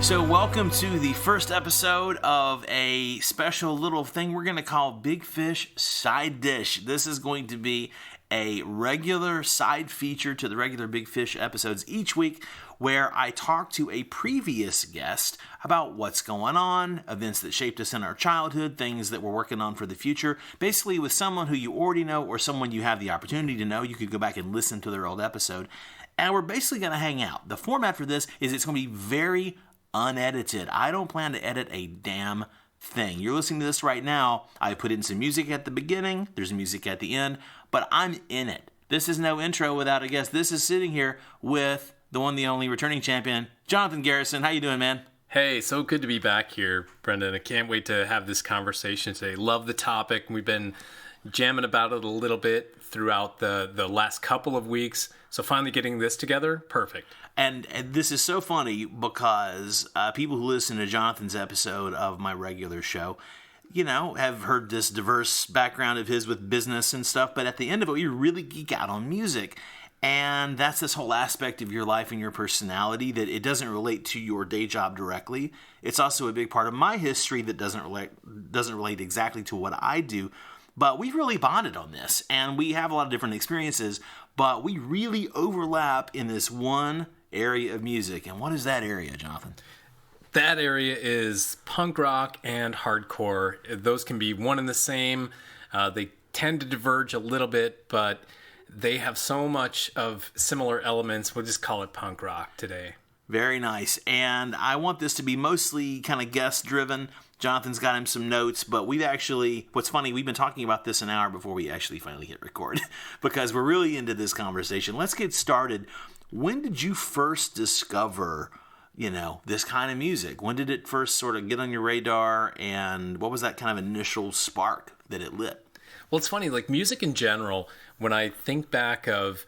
So welcome to the first episode of a special little thing we're going to call Big Fish Side Dish. This is going to be a regular side feature to the regular Big Fish episodes each week, where I talk to a previous guest about what's going on, events that shaped us in our childhood, things that we're working on for the future, basically with someone who you already know or someone you have the opportunity to know. You could go back and listen to their old episode, and we're basically going to hang out. The format for this is it's going to be very unedited. I don't plan to edit a damn thing. You're listening to this right now. I put in some music at the beginning. There's music at the end, but I'm in it. This is no intro without a guest. This is sitting here with the one, the only returning champion, Jonathan Garrison. How you doing, man? Hey, so good to be back here, Brendan. I can't wait to have this conversation today. Love the topic. We've been jamming about it a little bit throughout the last couple of weeks. So finally getting this together, perfect. And this is so funny because people who listen to Jonathan's episode of my regular show, you know, have heard this diverse background of his with business and stuff. But at the end of it, you really geek out on music. And that's this whole aspect of your life and your personality that it doesn't relate to your day job directly. It's also a big part of my history that doesn't relate exactly to what I do. But we've really bonded on this, and we have a lot of different experiences, but we really overlap in this one area of music. And what is that area, Jonathan? That area is punk rock and hardcore. Those can be one and the same. They tend to diverge a little bit, but they have so much of similar elements. We'll just call it punk rock today. Very nice. And I want this to be mostly kind of guest-driven. Jonathan's got him some notes, but what's funny, we've been talking about this an hour before we actually finally hit record because we're really into this conversation. Let's get started. When did you first discover, this kind of music? When did it first sort of get on your radar, and what was that kind of initial spark that it lit? Well, it's funny, like music in general, when I think back of,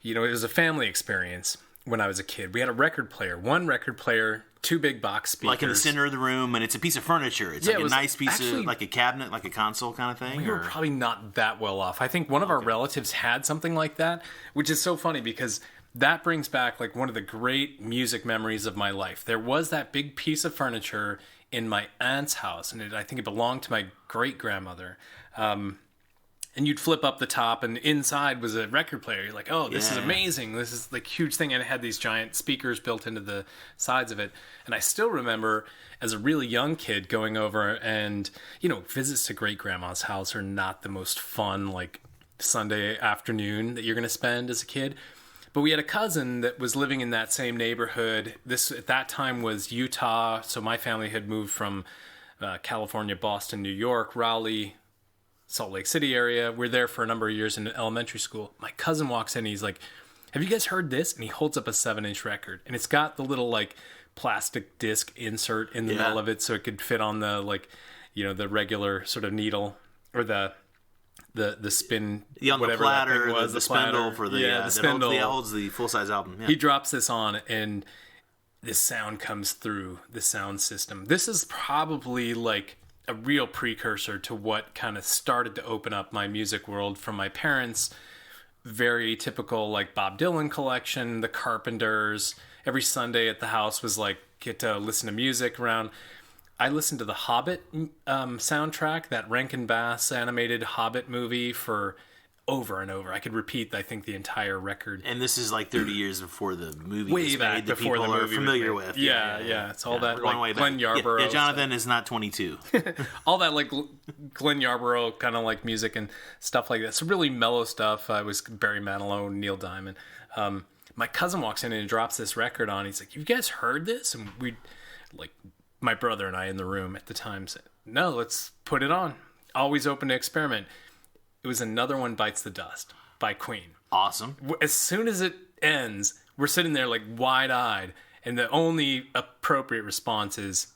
it was a family experience when I was a kid. We had one record player, two big box speakers. Like in the center of the room, and it's a piece of furniture. It's like a nice piece of, like a cabinet, like a console kind of thing? We were probably not that well off. I think one of our relatives had something like that, which is so funny because that brings back like one of the great music memories of my life. There was that big piece of furniture in my aunt's house, and I think it belonged to my great-grandmother. And you'd flip up the top, and inside was a record player. You're like, oh, this is amazing. This is like huge thing. And it had these giant speakers built into the sides of it. And I still remember as a really young kid going over and, visits to great-grandma's house are not the most fun, like, Sunday afternoon that you're going to spend as a kid. But we had a cousin that was living in that same neighborhood. This, at that time, was Utah. So my family had moved from California, Boston, New York, Raleigh, Salt Lake City area. We're there for a number of years in elementary school. My cousin walks in and he's like, have you guys heard this? And he holds up a 7-inch record. And it's got the little like plastic disc insert in the middle of it so it could fit on the the regular sort of needle or the spin, on whatever the platter, that thing was, the spindle for the spindle. That holds the full-size album. Yeah. He drops this on and this sound comes through the sound system. This is probably like a real precursor to what kind of started to open up my music world from my parents. Very typical, like Bob Dylan collection, the Carpenters. Every Sunday at the house was like, get to listen to music around. I listened to the Hobbit soundtrack, that Rankin Bass animated Hobbit movie for over and over. I could repeat, I think, the entire record. And this is like 30 years before the movie way was back made, before people the movie are familiar was made. with. Yeah. It's all that like Glenn Yarborough. Yeah, Jonathan is not 22. All that like Glenn Yarborough kind of like music and stuff like that. So really mellow stuff. I was Barry Manilow, Neil Diamond. My cousin walks in and drops this record on. He's like, "You guys heard this?" And we, like, my brother and I in the room at the time said, "No, let's put it on." Always open to experiment. It was Another One Bites the Dust by Queen. Awesome. As soon as it ends, we're sitting there like wide-eyed, and the only appropriate response is,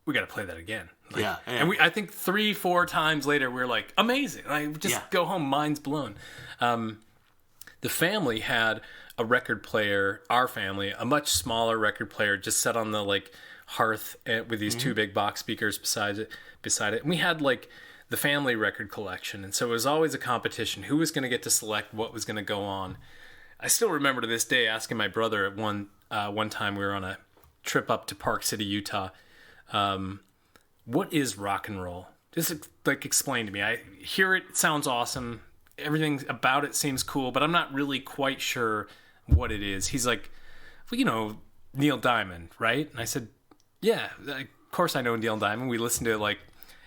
we got to play that again. Like, yeah. And I think 3-4 times later, we're like, amazing. Like, just go home, mind's blown. The family had a record player, our family, a much smaller record player, just set on the like hearth with these two big box speakers beside it. And we had like the family record collection, and so it was always a competition. Who was going to get to select what was going to go on? I still remember to this day asking my brother at one time we were on a trip up to Park City, Utah. What is rock and roll? Just like explain to me. I hear it, it sounds awesome. Everything about it seems cool, but I'm not really quite sure what it is. He's like, well, you know, Neil Diamond, right? And I said, yeah, of course I know Neil Diamond. We listen to like,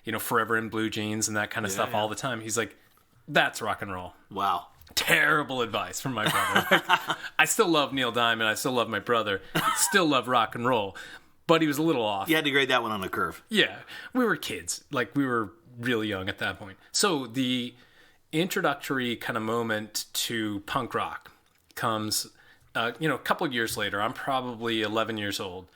you know, Forever in Blue Jeans and that kind of stuff all the time. He's like, that's rock and roll. Wow. Terrible advice from my brother. Like, I still love Neil Diamond. I still love my brother. Still love rock and roll. But he was a little off. You had to grade that one on a curve. Yeah. We were kids. Like, we were really young at that point. So the introductory kind of moment to punk rock comes, a couple of years later. I'm probably 11 years old.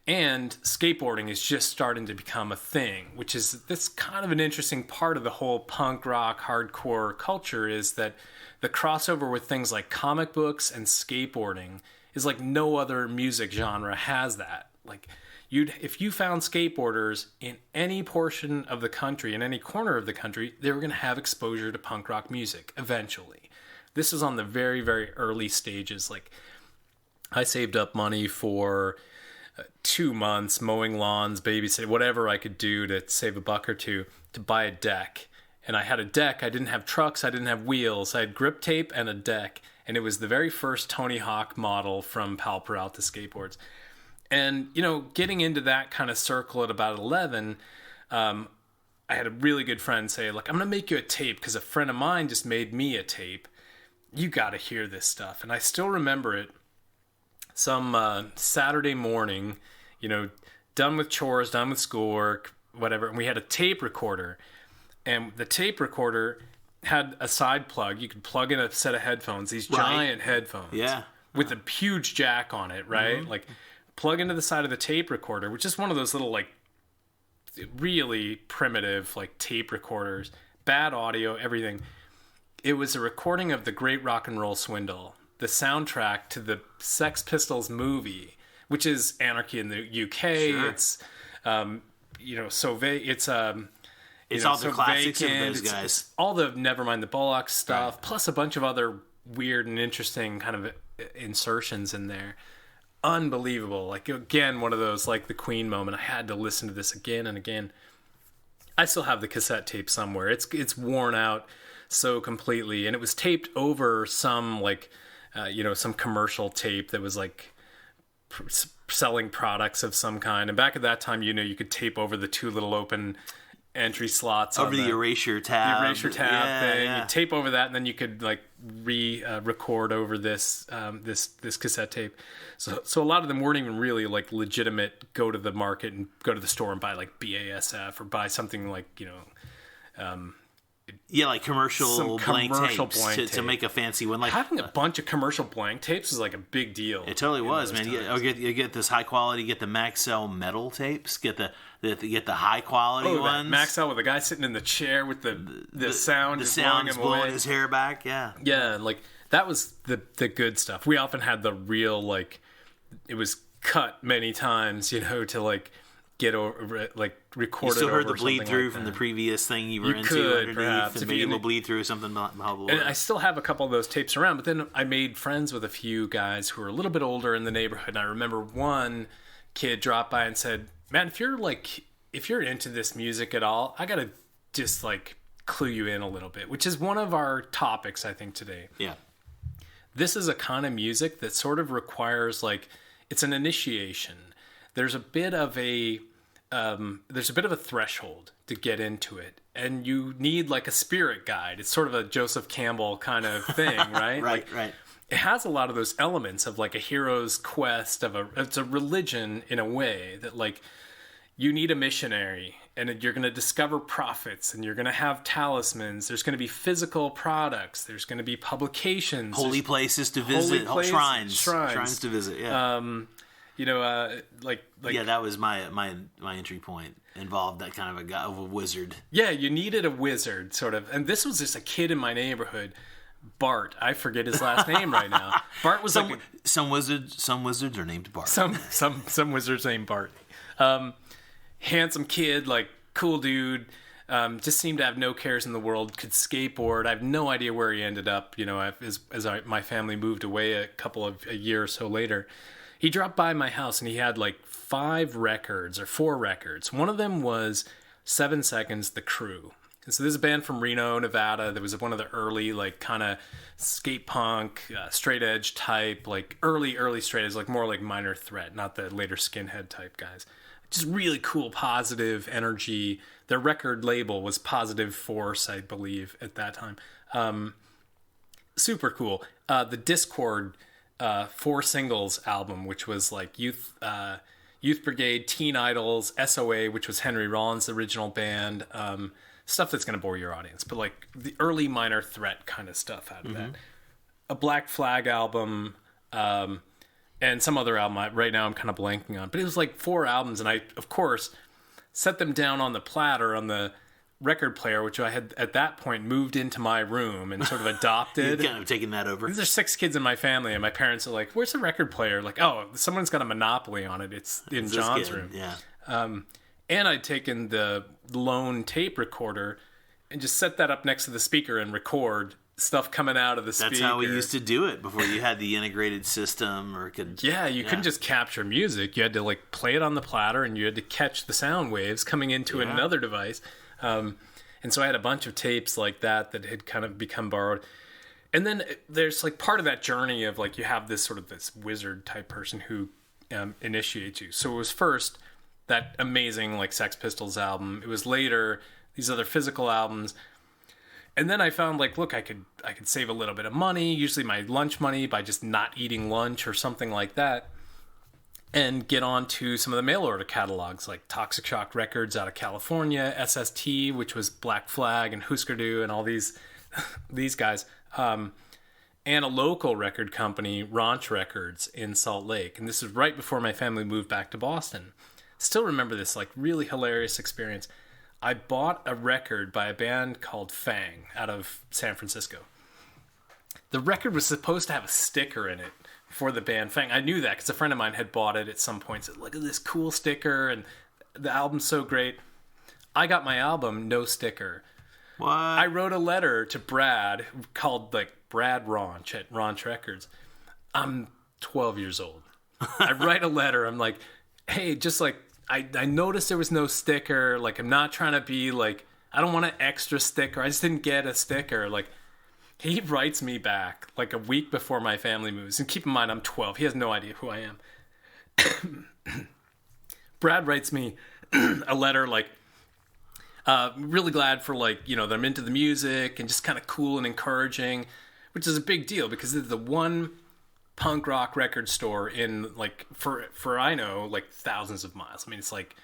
And skateboarding is just starting to become a thing, which is that's kind of an interesting part of the whole punk rock hardcore culture, is that the crossover with things like comic books and skateboarding is like no other music genre has that. Like if you found skateboarders in any portion of the country, in any corner of the country, they were going to have exposure to punk rock music eventually. This is on the very, very early stages. Like I saved up money for 2 months mowing lawns, babysitting, whatever I could do to save a buck or two to buy a deck. And I had a deck. I didn't have trucks. I didn't have wheels. I had grip tape and a deck. And it was the very first Tony Hawk model from Pal Peralta Skateboards. And, you know, getting into that kind of circle at about 11, I had a really good friend say, look, I'm going to make you a tape because a friend of mine just made me a tape. You got to hear this stuff. And I still remember it. Some Saturday morning, you know, done with chores, done with schoolwork, whatever, and we had a tape recorder. And the tape recorder had a side plug. You could plug in a set of headphones, these giant headphones. Yeah. With a huge jack on it, right? Mm-hmm. Like, plug into the side of the tape recorder, which is one of those little, like, really primitive, like, tape recorders. Bad audio, everything. It was a recording of The Great Rock and Roll Swindle, the soundtrack to the Sex Pistols movie, which is Anarchy in the UK. Sure. It's, it's all the classics of those guys. It's all the Nevermind the Bollocks stuff, plus a bunch of other weird and interesting kind of insertions in there. Unbelievable. Like, again, one of those, like the Queen moment. I had to listen to this again and again. I still have the cassette tape somewhere. It's worn out so completely, and it was taped over some, like, some commercial tape that was like selling products of some kind. And back at that time, you could tape over the two little open entry slots over the erasure tab. The erasure tab thing. Yeah. You tape over that, and then you could like record over this cassette tape. So a lot of them weren't even really like legitimate. Go to the market and go to the store and buy like BASF or buy something like like commercial blank tapes to make a fancy one. Like having a bunch of commercial blank tapes is like a big deal. It totally was, man. You get this high quality, get the Maxell metal tapes, get the high quality ones. Maxell with the guy sitting in the chair with the sound, the sound's blowing his hair back. Yeah, like that was the good stuff. We often had the real, like, it was cut many times, to like get over, like, record it. You still heard the over bleed through like from the previous thing you were into could, underneath, perhaps, and maybe a bleed through something. And I still have a couple of those tapes around, but then I made friends with a few guys who were a little bit older in the neighborhood, and I remember one kid dropped by and said, man, if you're into this music at all, I gotta just like clue you in a little bit, which is one of our topics, I think, today. Yeah. This is a kind of music that sort of requires, like, it's an initiation. There's a bit of a threshold to get into it, and you need like a spirit guide. It's sort of a Joseph Campbell kind of thing, right? Right. It has a lot of those elements of like a hero's quest, it's a religion in a way that, like, you need a missionary, and you're going to discover prophets, and you're going to have talismans. There's going to be physical products. There's going to be publications. Holy places to visit. Shrines to visit. Yeah. Yeah, that was my entry point. Involved that kind of a wizard. Yeah, you needed a wizard, sort of. And this was just a kid in my neighborhood, Bart. I forget his last name right now. Bart was some wizards are named Bart. Some wizards named Bart. Handsome kid, like, cool dude. Just seemed to have no cares in the world. Could skateboard. I have no idea where he ended up. My family moved away a year or so later. he dropped by my house and he had like 5 records or 4 records. One of them was 7 Seconds, The Crew. And so this is a band from Reno, Nevada. That was one of the early, like, kind of skate punk, straight edge type, like early straight edge, like more like Minor Threat, not the later Skinhead type guys. Just really cool, positive energy. Their record label was Positive Force, I believe, at that time. Super cool. The Discord 4 singles album, which was like Youth Brigade, Teen Idols, SOA, which was Henry Rollins' original band. Stuff that's going to bore your audience, but like the early Minor Threat kind of stuff out of that. A Black Flag album, and some other album right now I'm kind of blanking on. But it was like 4 albums, and I, of course, set them down on the platter on the record player, which I had at that point moved into my room and sort of adopted. You've kind of taken that over. There's 6 kids in my family, and my parents are like, "Where's the record player?" Like, "Oh, someone's got a monopoly on it. It's in John's room." Yeah. And I'd taken the lone tape recorder and just set that up next to the speaker and record stuff coming out of the speaker. That's how we used to do it before you had the integrated system or could. Yeah, you couldn't just capture music. You had to like play it on the platter, and you had to catch the sound waves coming into another device. And so I had a bunch of tapes like that had kind of become borrowed. And then there's like part of that journey of like you have this sort of this wizard type person who initiates you. So it was first that amazing like Sex Pistols album. It was later these other physical albums. And then I found like, look, I could save a little bit of money, usually my lunch money, by just not eating lunch or something like that, and get on to some of the mail order catalogs like Toxic Shock Records out of California, SST, which was Black Flag and Husker Du and all these guys, and a local record company, Ranch Records in Salt Lake. And this is right before my family moved back to Boston. Still remember this like really hilarious experience. I bought a record by a band called Fang out of San Francisco. The record was supposed to have a sticker in it for the band Fang. I knew that because a friend of mine had bought it at some point. Said, "Look at this cool sticker, and the album's so great." I got my album, no sticker. What? I wrote a letter to Brad, called like Brad Raunch at Raunch Records. I'm 12 years old. I write a letter. I'm like, "Hey, just like, I noticed there was no sticker. Like, I'm not trying to be like, I don't want an extra sticker. I just didn't get a sticker." Like, he writes me back like a week before my family moves. And keep in mind, I'm 12. He has no idea who I am. Brad writes me a letter like, really glad for like, you know, that I'm into the music and just kind of cool and encouraging, which is a big deal because it's the one punk rock record store in like for I know like thousands of miles. I mean, it's like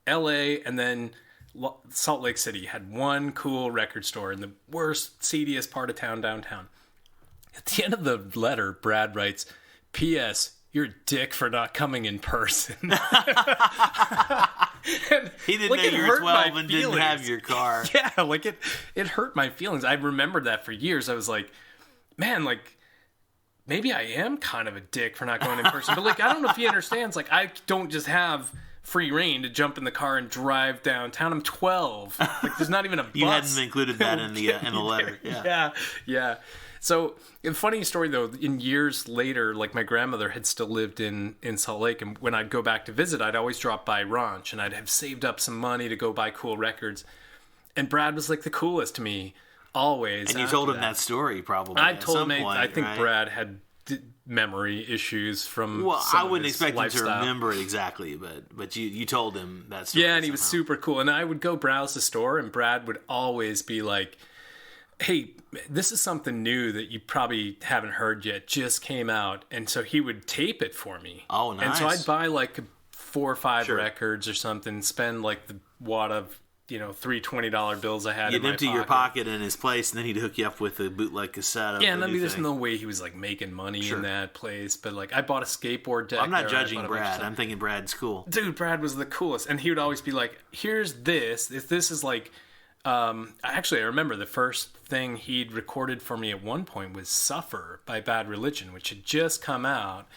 LA and then Salt Lake City had one cool record store in the worst, seediest part of town, downtown. At the end of the letter, Brad writes, "P.S. You're a dick for not coming in person." He didn't know you were 12 and didn't have your car. Yeah, like it hurt my feelings. I remembered that for years. I was like, man, like, maybe I am kind of a dick for not going in person. But, like, I don't know if he understands. Like, I don't just have free reign to jump in the car and drive downtown. I'm 12. Like, there's not even a bus. You hadn't included that in the letter. Yeah. So, a funny story, though, in years later, like, my grandmother had still lived in Salt Lake. And when I'd go back to visit, I'd always drop by Ranch. And I'd have saved up some money to go buy cool records. And Brad was, like, the coolest to me. Always. And you told him that story probably. I told him. Point, I think right? Brad had memory issues from. Well, some I wouldn't of his expect lifestyle. him to remember it exactly, but you told him that story. Yeah, and he somehow. was super cool. And I would go browse the store, and Brad would always be like, "Hey, this is something new that you probably haven't heard yet. Just came out." And so he would tape it for me. Oh, nice. And so I'd buy like 4 or 5 records or something, spend like the wad of, you know, $3 $20 bills I had in my empty your pocket in his place, and then he'd hook you up with a bootleg cassette. Yeah, and I mean, there's no way he was like making money in that place. But like, I bought a skateboard deck. I'm not judging Brad. I'm thinking Brad's cool. Dude, Brad was the coolest, and he would always be like, "Here's this. If this is like." Actually, I remember the first thing he'd recorded for me at one point was "Suffer" by Bad Religion, which had just come out.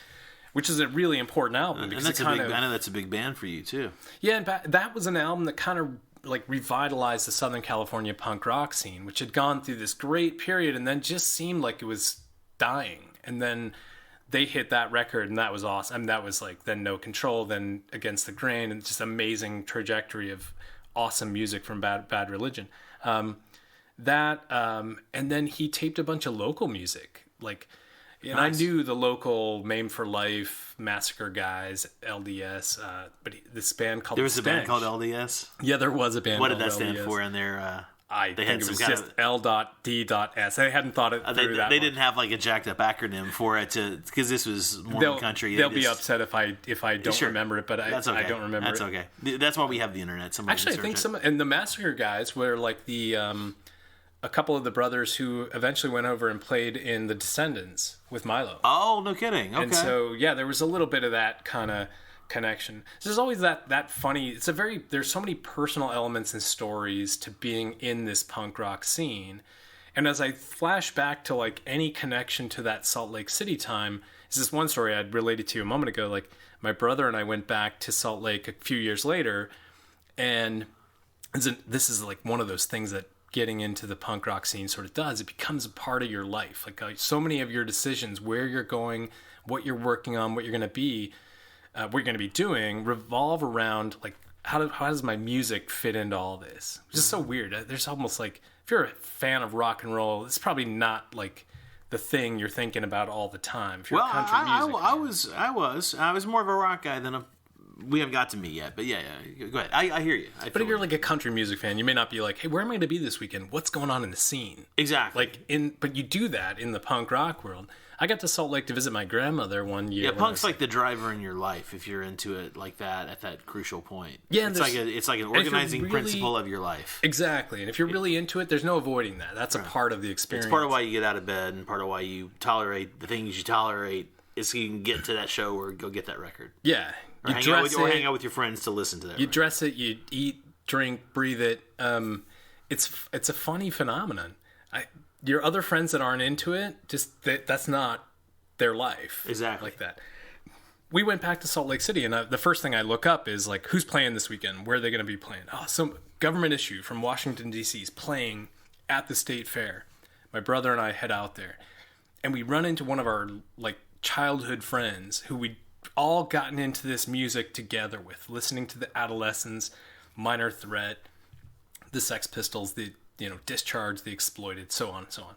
Which is a really important album because I know that's a big band for you too. Yeah, and that was an album that kind of like revitalized the Southern California punk rock scene, which had gone through this great period and then just seemed like it was dying. And then they hit that record, and that was awesome. I mean, that was like then No Control, then Against the Grain, and just amazing trajectory of awesome music from Bad Religion. And then he taped a bunch of local music, like, and nice. I knew the local Maim for Life, Massacre guys, LDS, but this band called There was a band called LDS? Yeah, there was a band What called did that stand LDS. for in their... I think it was just L.D.S. They hadn't thought it through that. They didn't have like a jacked up acronym for it because this was Mormon country. They'll be upset if I don't remember it, but That's okay. I don't remember That's it. okay. That's why we have the internet. Actually, I think and the Massacre guys were like a couple of the brothers who eventually went over and played in The Descendants with Milo. Oh, no kidding. Okay. And so, yeah, there was a little bit of that kind of connection. There's always that funny, there's so many personal elements and stories to being in this punk rock scene. And as I flash back to like any connection to that Salt Lake City time, is this one story I'd related to a moment ago. Like my brother and I went back to Salt Lake a few years later, and this is like one of those things that getting into the punk rock scene sort of does. It becomes a part of your life. Like so many of your decisions, where you're going, what you're working on, what you're going to be doing, revolve around like how does my music fit into all this? It's just so weird. There's almost like, if you're a fan of rock and roll, it's probably not like the thing you're thinking about all the time. If you're a country music I was more of a rock guy than we haven't got to me yet, but yeah, go ahead. I hear you. But if you're like a country music fan, you may not be like, hey, where am I going to be this weekend? What's going on in the scene? Exactly. But you do that in the punk rock world. I got to Salt Lake to visit my grandmother one year. Yeah, punk's like the driver in your life if you're into it like that at that crucial point. Yeah, it's like an organizing principle of your life. Exactly, and if you're really into it, there's no avoiding that. That's a part of the experience. It's part of why you get out of bed, and part of why you tolerate the things you tolerate is so you can get to that show or go get that record. Yeah. Or hang out with your friends to listen to that. You dress it, you eat, drink, breathe it. It's a funny phenomenon. Your other friends that aren't into it, that's not their life. Exactly. Like that. We went back to Salt Lake City, and the first thing I look up is like, who's playing this weekend? Where are they going to be playing? Oh, some government issue from Washington, D.C. is playing at the state fair. My brother and I head out there, and we run into one of our like childhood friends who we all gotten into this music together with, listening to the Adolescents, Minor Threat, the Sex Pistols, the Discharge, the Exploited, so on and so on.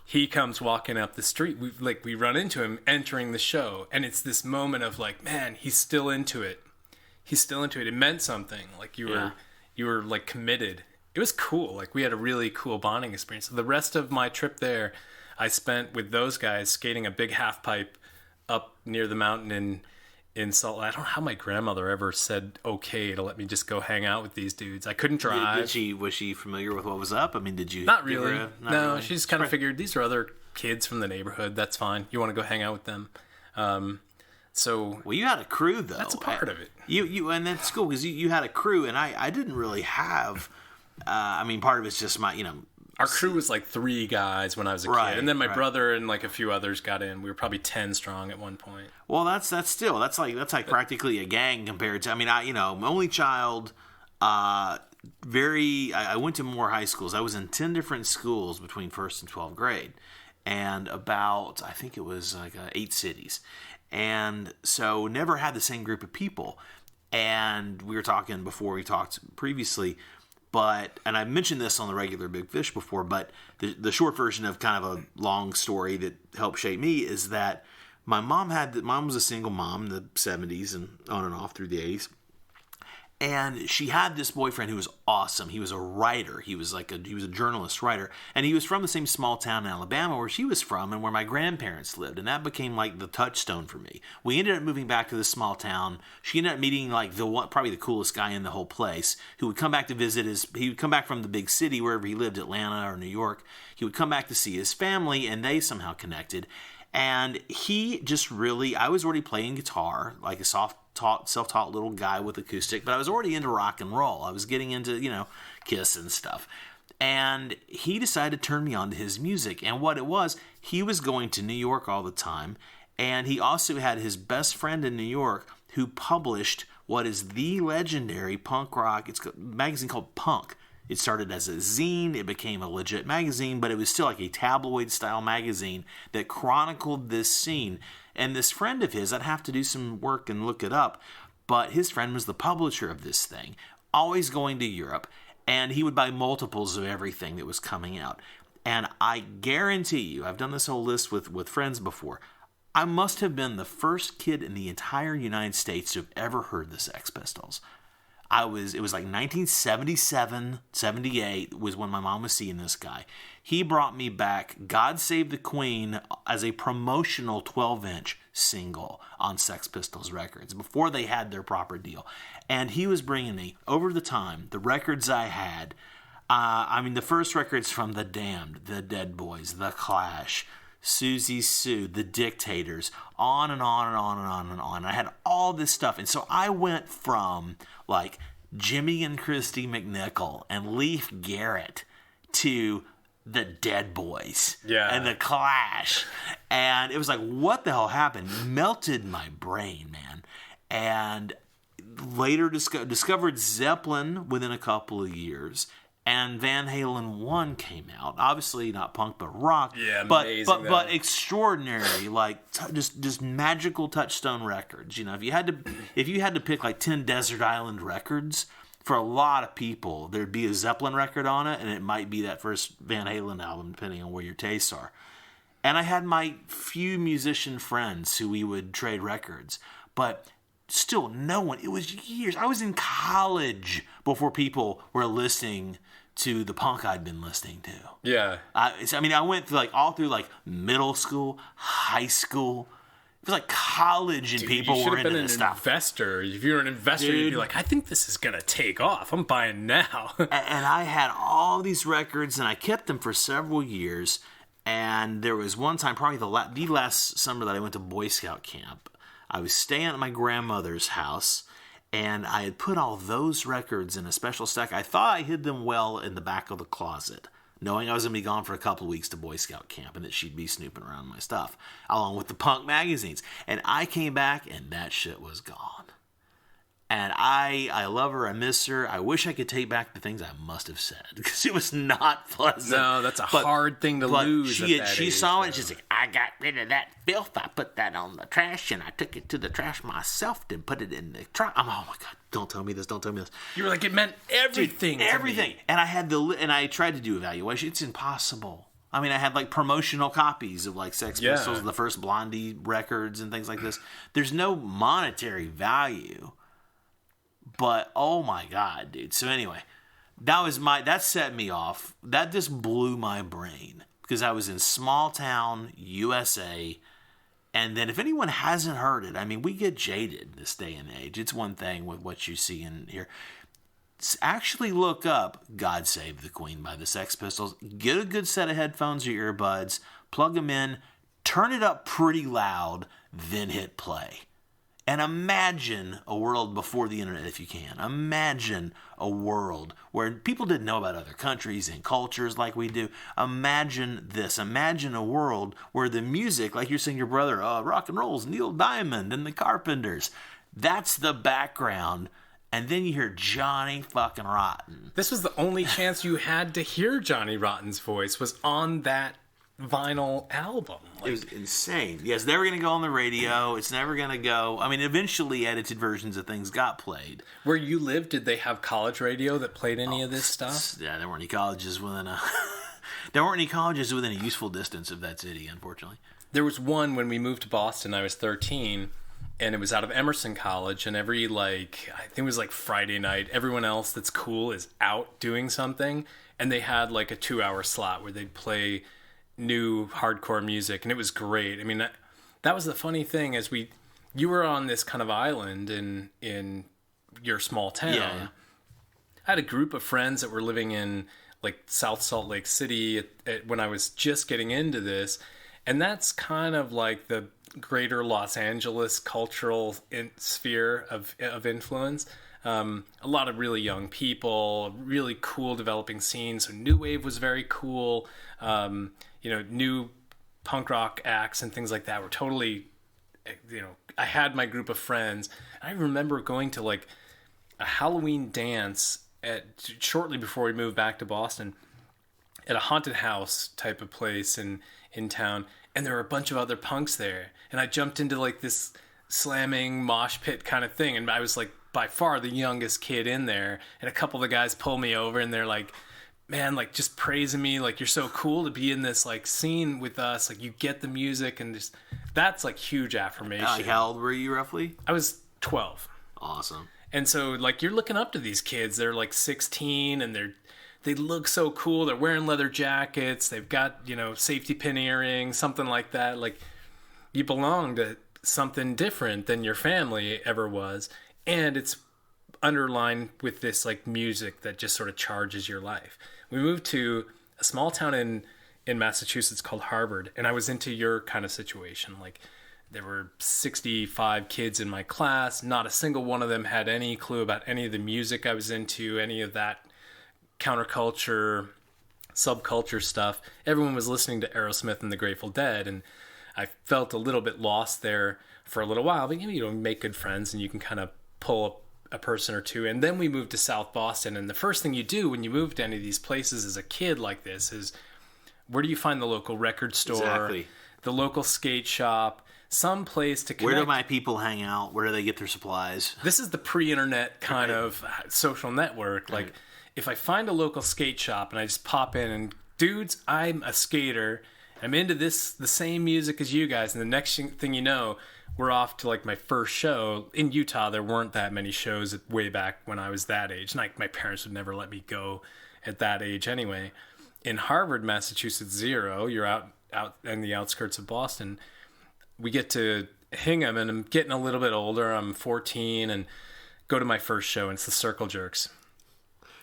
He comes walking up the street. We run into him entering the show, and it's this moment of like, man, he's still into it. He's still into it. It meant something. Like you were like committed. It was cool. Like we had a really cool bonding experience. The rest of my trip there, I spent with those guys skating a big half pipe up near the mountain in Salt Lake. I don't know how my grandmother ever said okay to let me just go hang out with these dudes. I couldn't drive. Was she familiar with what was up? I mean, did you? Not really. No, she just kind of figured these are other kids from the neighborhood. That's fine. You want to go hang out with them. Well, you had a crew though. That's a part of it. You and that's cool because you had a crew, and I didn't really have. I mean, part of it's just my Our crew was like 3 guys when I was a kid, and then my brother and like a few others got in. We were probably 10 strong at one point. Well, that's like practically a gang compared to. I mean, I'm only child. I went to more high schools. I was in 10 different schools between 1st and 12th grade, and about I think it was like 8 cities, and so never had the same group of people. And we were talking before we talked previously. And I mentioned this on the regular Big Fish before, but the short version of kind of a long story that helped shape me is that my mom was a single mom in the 70s and on and off through the 80s. And she had this boyfriend who was awesome. He was a writer. He was a journalist writer. And he was from the same small town in Alabama where she was from and where my grandparents lived. And that became like the touchstone for me. We ended up moving back to this small town. She ended up meeting like probably the coolest guy in the whole place who would come back to visit he would come back from the big city wherever he lived, Atlanta or New York. He would come back to see his family and they somehow connected. And he just I was already playing guitar, like a self-taught little guy with acoustic, but I was already into rock and roll. I was getting into, Kiss and stuff. And he decided to turn me on to his music. And what it was, he was going to New York all the time. And he also had his best friend in New York who published what is the legendary punk rock, it's a magazine called Punk. It started as a zine, it became a legit magazine, but it was still like a tabloid-style magazine that chronicled this scene. And this friend of his, I'd have to do some work and look it up, but his friend was the publisher of this thing, always going to Europe, and he would buy multiples of everything that was coming out. And I guarantee you, I've done this whole list with friends before, I must have been the first kid in the entire United States to have ever heard the Sex Pistols. It was like 1977, 78 was when my mom was seeing this guy. He brought me back God Save the Queen as a promotional 12-inch single on Sex Pistols records before they had their proper deal. And he was bringing me, over the time, the records I had. The first records from The Damned, The Dead Boys, The Clash, Susie Sue, The Dictators, on and on and on and on and on. I had all this stuff. And so I went from like Jimmy and Christy McNichol and Leif Garrett to the Dead Boys and The Clash. And it was like, what the hell happened? Melted my brain, man. And later discovered Zeppelin within a couple of years. And Van Halen 1 came out. Obviously not punk, but rock. Yeah, amazing. But extraordinary, like just magical touchstone records. You know, if you had to pick like 10 Desert Island records, for a lot of people, there'd be a Zeppelin record on it, and it might be that first Van Halen album, depending on where your tastes are. And I had my few musician friends who we would trade records, but still no one. It was years. I was in college before people were listening to the punk I'd been listening to. Yeah. I went through all through middle school, high school. It was like college, and people were into this stuff. Investor. If you were an investor, you'd be like, I think this is going to take off. I'm buying now. And I had all these records, and I kept them for several years. And there was one time, probably the last summer that I went to Boy Scout camp, I was staying at my grandmother's house, and I had put all those records in a special stack. I thought I hid them well in the back of the closet, knowing I was going to be gone for a couple of weeks to Boy Scout camp and that she'd be snooping around my stuff, along with the punk magazines. And I came back, and that shit was gone. And I love her. I miss her. I wish I could take back the things I must have said, because it was not pleasant. No, that's a hard thing to lose. She saw it, and she's like, I got rid of that filth. I put that on the trash, and I took it to the trash myself and put it in the trunk. Oh my God, don't tell me this. Don't tell me this. You were like, it meant everything. Dude, everything. And I tried to do evaluation. It's impossible. I had promotional copies of Sex Pistols, the first Blondie records and things like this. There's no monetary value. But oh my God, dude. So anyway, that set me off. That just blew my brain, because I was in small town USA. And then if anyone hasn't heard it, we get jaded this day and age. It's one thing with what you see in here. Actually look up God Save the Queen by the Sex Pistols. Get a good set of headphones or earbuds, plug them in, turn it up pretty loud, then hit play. And imagine a world before the internet, if you can. Imagine a world where people didn't know about other countries and cultures like we do. Imagine this. Imagine a world where the music, like you're saying, your brother, rock and roll's Neil Diamond and the Carpenters. That's the background. And then you hear Johnny fucking Rotten. This was the only chance you had to hear Johnny Rotten's voice, was on that vinyl album. It was insane. Yeah, it's never going to go on the radio. It's never going to go. Eventually edited versions of things got played. Where you lived, did they have college radio that played any of this stuff? Yeah, there weren't any colleges within a useful distance of that city, unfortunately. There was one when we moved to Boston. I was 13, and it was out of Emerson College, and every I think it was Friday night, everyone else that's cool is out doing something, and they had a 2-hour slot where they'd play new hardcore music, and it was great. That was the funny thing, as you were on this kind of island in your small town. Yeah. I had a group of friends that were living in South Salt Lake City when I was just getting into this, and that's kind of the greater Los Angeles cultural sphere of influence. A lot of really young people, really cool developing scenes. So new wave was very cool. New punk rock acts and things like that were totally, I had my group of friends. I remember going to a Halloween dance shortly before we moved back to Boston at a haunted house type of place in town, and there were a bunch of other punks there, and I jumped into like this slamming mosh pit kind of thing, and I was like by far the youngest kid in there, and a couple of the guys pull me over and they're like, man, like just praising me, like you're so cool to be in this like scene with us, like you get the music, and just that's like huge affirmation. How old were you roughly? I was 12. Awesome. And so like you're looking up to these kids, they're like 16 and they look so cool, they're wearing leather jackets, they've got, you know, safety pin earrings, something like that. Like you belong to something different than your family ever was, and it's underlined with this like music that just sort of charges your life. We moved to a small town in Massachusetts called Harvard, and I was into your kind of situation. Like there were 65 kids in my class, not a single one of them had any clue about any of the music I was into, any of that counterculture, subculture stuff. Everyone was listening to Aerosmith and the Grateful Dead, and I felt a little bit lost there for a little while, but you know, make good friends and you can kind of pull up a person or two. And then we moved to South Boston, and the first thing you do when you move to any of these places as a kid like this is, where do you find the local record store, Exactly. the local skate shop, some place to connect? Where do my people hang out? Where do they get their supplies? This is the pre-internet kind of social network. Like if I find a local skate shop and I just pop in and, dudes, I'm a skater, I'm into the same music as you guys, and the next thing you know, we're off to like my first show. In Utah, there weren't that many shows way back when I was that age. Like my parents would never let me go at that age anyway. In Harvard, Massachusetts, zero. You're out in the outskirts of Boston. We get to Hingham, and I'm getting a little bit older. I'm 14 and go to my first show, and it's the Circle Jerks.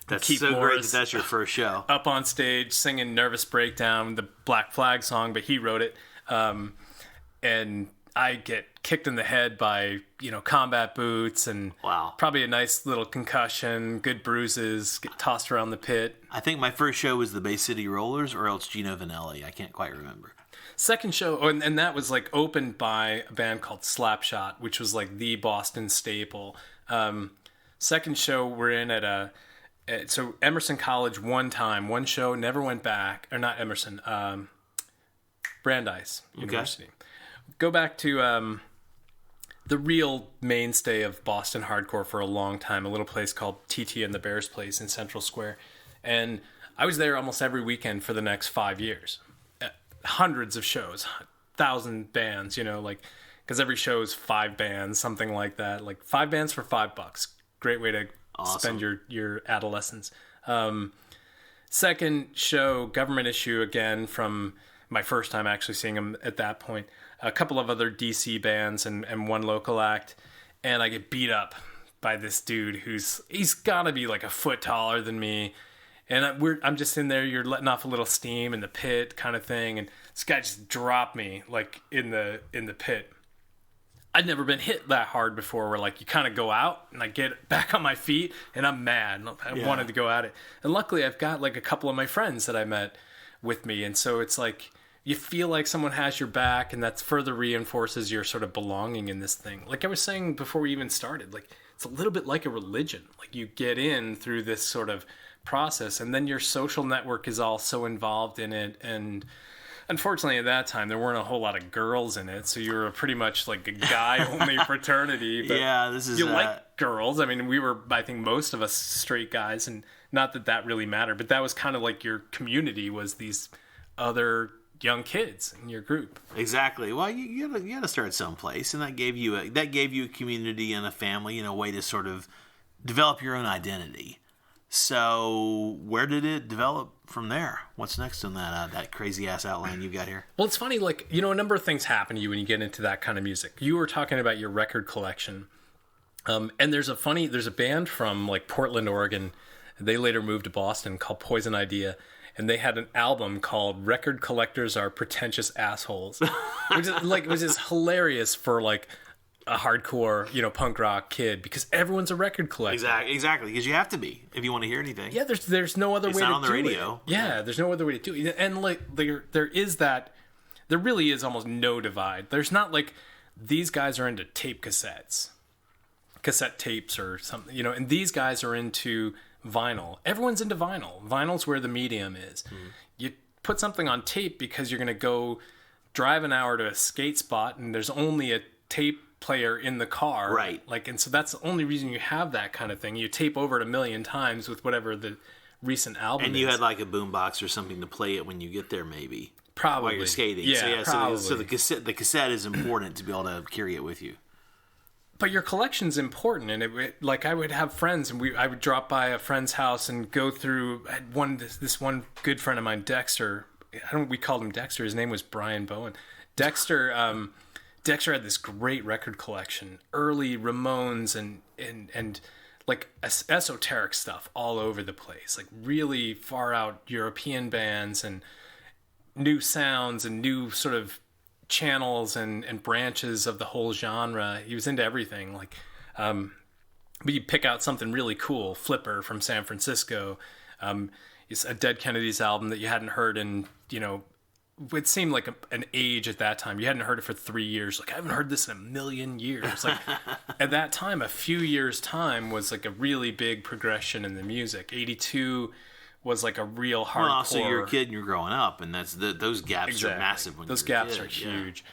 That's Keith so Morris great that that's your first show. Up on stage singing Nervous Breakdown, the Black Flag song, but he wrote it. And I get kicked in the head by, you know, combat boots and Wow. probably a nice little concussion, good bruises, get tossed around the pit. I think my first show was the Bay City Rollers or else Gino Vanelli. I can't quite remember. Second show, and that was like opened by a band called Slapshot, which was like the Boston staple. Second show we're in so Emerson College one show, never went back, or not Emerson, Brandeis University. Okay. Go back to the real mainstay of Boston hardcore for a long time, a little place called TT and the Bears Place in Central Square. And I was there almost every weekend for the next 5 years. Hundreds of shows, 1,000 bands, you know, like, because every show is 5 bands, something like that. Like 5 bands for $5. Great way to spend your adolescence. Second show, Government Issue, again, from my first time actually seeing them at that point. A couple of other DC bands and one local act. And I get beat up by this dude he's gotta be like a foot taller than me. And I'm just in there, you're letting off a little steam in the pit kind of thing. And this guy just dropped me like in the pit. I'd never been hit that hard before, where like you kind of go out and I get back on my feet and I'm mad. I wanted to go at it. And luckily I've got like a couple of my friends that I met with me. And so it's like, you feel like someone has your back, and that further reinforces your sort of belonging in this thing. Like I was saying before we even started, like it's a little bit like a religion. Like you get in through this sort of process, and then your social network is all so involved in it. And unfortunately at that time there weren't a whole lot of girls in it, so you were pretty much like a guy only fraternity. But yeah, this is like girls. I mean, we were, I think, most of us straight guys, and not that really mattered, but that was kind of like your community, was these other young kids in your group. Exactly. Well, you got to start someplace, and that gave you a community and a family and a way to sort of develop your own identity. So where did it develop from there? What's next on that crazy ass outline you got here? Well, it's funny, like, you know, a number of things happen to you when you get into that kind of music. You were talking about your record collection, and there's a band from like Portland, Oregon. They later moved to Boston, called Poison Idea. And they had an album called "Record Collectors Are Pretentious Assholes," which is hilarious for like a hardcore, you know, punk rock kid, because everyone's a record collector. Exactly, because you have to be if you want to hear anything. Yeah, there's no other way to do it. It's not on the radio. Yeah, there's no other way to do it. And like there really is almost no divide. There's not like these guys are into cassette tapes or something, you know, and these guys are into vinyl. Everyone's into vinyl. Vinyl's where the medium is. You put something on tape because you're going to go drive an hour to a skate spot and there's only a tape player in the car. Right. Like, and so that's the only reason you have that kind of thing. You tape over it 1,000,000 times with whatever the recent album and is. you had like a boombox or something to play it when you get there, maybe. Probably. While you're skating. Yeah, probably. So the cassette is important to be able to carry it with you. But your collection's important, and like I would have friends, and I would drop by a friend's house and go through. I had this one good friend of mine, Dexter. We called him Dexter. His name was Brian Bowen. Dexter had this great record collection, early Ramones and like esoteric stuff all over the place, like really far out European bands and new sounds and new sort of channels and branches of the whole genre. He was into everything. Like, but you pick out something really cool, Flipper from San Francisco. It's a Dead Kennedys album that you hadn't heard in, it seemed like an age at that time. You hadn't heard it for 3 years. Like, I haven't heard this in 1,000,000 years. Like, at that time, a few years' time was like a really big progression in the music. 82 was like a real hardcore. Well, also you're a kid and you're growing up, and those gaps are massive. Those gaps are huge.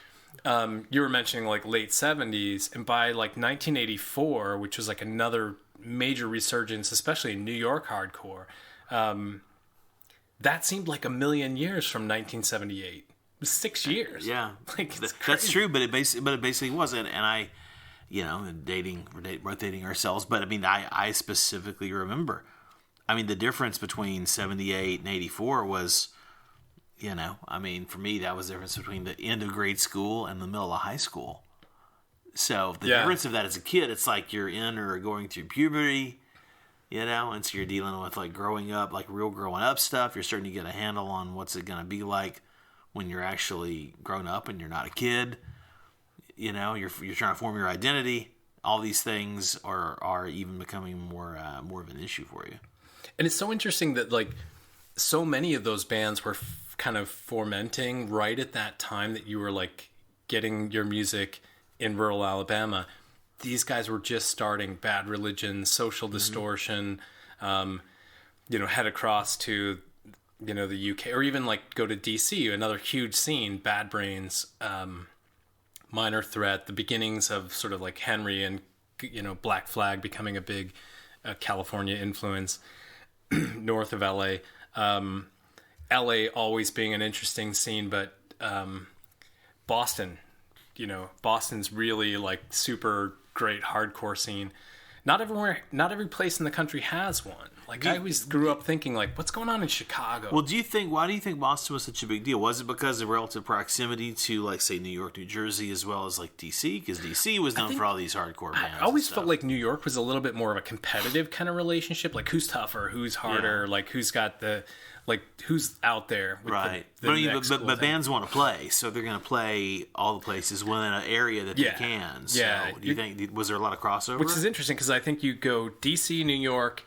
Yeah. You were mentioning like late 70s, and by like 1984, which was like another major resurgence, especially in New York hardcore, that seemed like 1,000,000 years from 1978. It was 6 years. Yeah, like that's true, but it basically wasn't. And I, rotating ourselves, but I mean, I specifically remember. I mean, the difference between 78 and 84 was, for me, that was the difference between the end of grade school and the middle of high school. So the difference of that as a kid, it's like you're in or going through puberty, and so you're dealing with like growing up, like real growing up stuff. You're starting to get a handle on what's it going to be like when you're actually grown up and you're not a kid. You're trying to form your identity. All these things are even becoming more of an issue for you. And it's so interesting that like so many of those bands were kind of fermenting right at that time that you were like getting your music in rural Alabama. These guys were just starting. Bad Religion, Social Distortion, head across to the UK, or even like go to DC, another huge scene. Bad Brains, Minor Threat, the beginnings of sort of like Henry and Black Flag becoming a big California influence. North of LA. LA always being an interesting scene, but Boston, Boston's really like super great hardcore scene. Not every place in the country has one. Like, I always grew up thinking, like, what's going on in Chicago? Well, why do you think Boston was such a big deal? Was it because of relative proximity to, like, say, New York, New Jersey, as well as, like, D.C.? Because D.C. was known for all these hardcore bands. I always felt like New York was a little bit more of a competitive kind of relationship. Like, who's tougher? Who's harder? Yeah. Like, who's got the... Like, who's out there? With right. But bands want to play, so they're going to play all the places within an area that they can. So do you think, was there a lot of crossover? Which is interesting, because I think you go D.C., New York,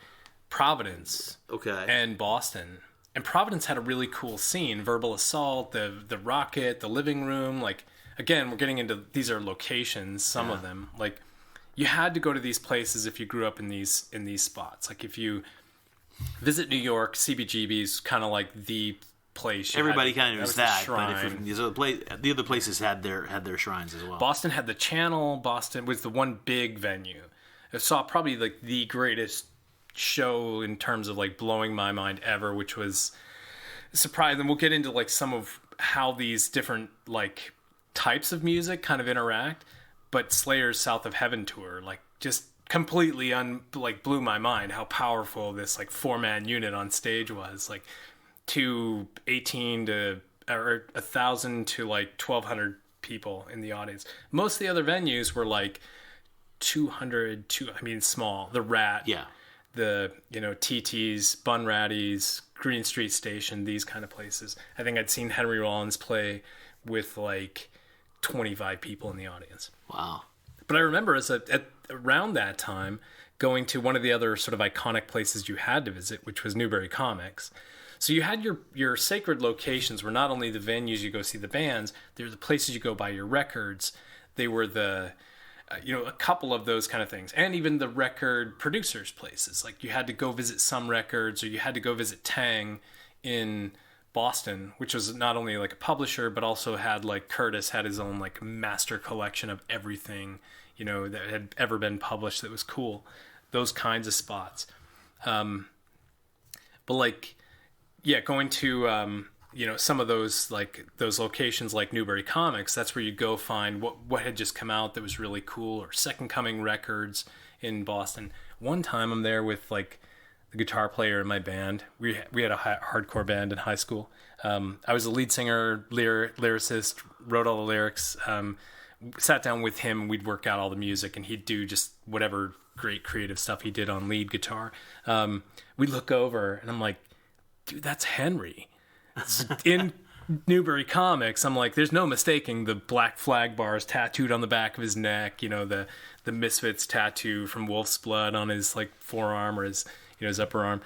Providence, and Boston. And Providence had a really cool scene. Verbal Assault, the Rocket, the Living Room. Like, again, we're getting into... These are locations, some of them. Like, you had to go to these places if you grew up in these spots. Like, if you... visit New York, CBGB's kind of like the place. Everybody kind of knows that, but the other places had their shrines as well. Boston had the Channel. Boston was the one big venue. I saw probably like the greatest show in terms of like blowing my mind ever, which was surprising. We'll get into like some of how these different like types of music kind of interact. But Slayer's South of Heaven tour, like, just completely blew my mind how powerful this like 4-man unit on stage was. Like 1,000 to like 1,200 people in the audience. Most of the other venues were like 200 small. The Rat, the TT's, Bunratty's, Green Street Station, these kind of places. I think I'd seen Henry Rollins play with like 25 people in the audience. Wow. But I remember around that time going to one of the other sort of iconic places you had to visit, which was Newbury Comics. So you had your sacred locations were not only the venues you go see the bands, they were the places you go buy your records. They were the a couple of those kind of things. And even the record producers places. Like, you had to go visit Some Records, or you had to go visit Tang in Boston, which was not only like a publisher, but also had, like, Curtis had his own, like, master collection of everything, that had ever been published that was cool. Those kinds of spots. But, like, going to... some of those locations like Newbury Comics, that's where you go find what had just come out that was really cool, or Second Coming Records in Boston. One time I'm there with like the guitar player in my band. We had a hardcore band in high school. I was the lead singer, lyricist, wrote all the lyrics. Sat down with him, we'd work out all the music, and he'd do just whatever great creative stuff he did on lead guitar. We look over, and I'm like, dude, that's Henry. In Newbury Comics, I'm like, there's no mistaking the Black Flag bars tattooed on the back of his neck, the Misfits tattoo from Wolf's Blood on his like forearm or his upper arm.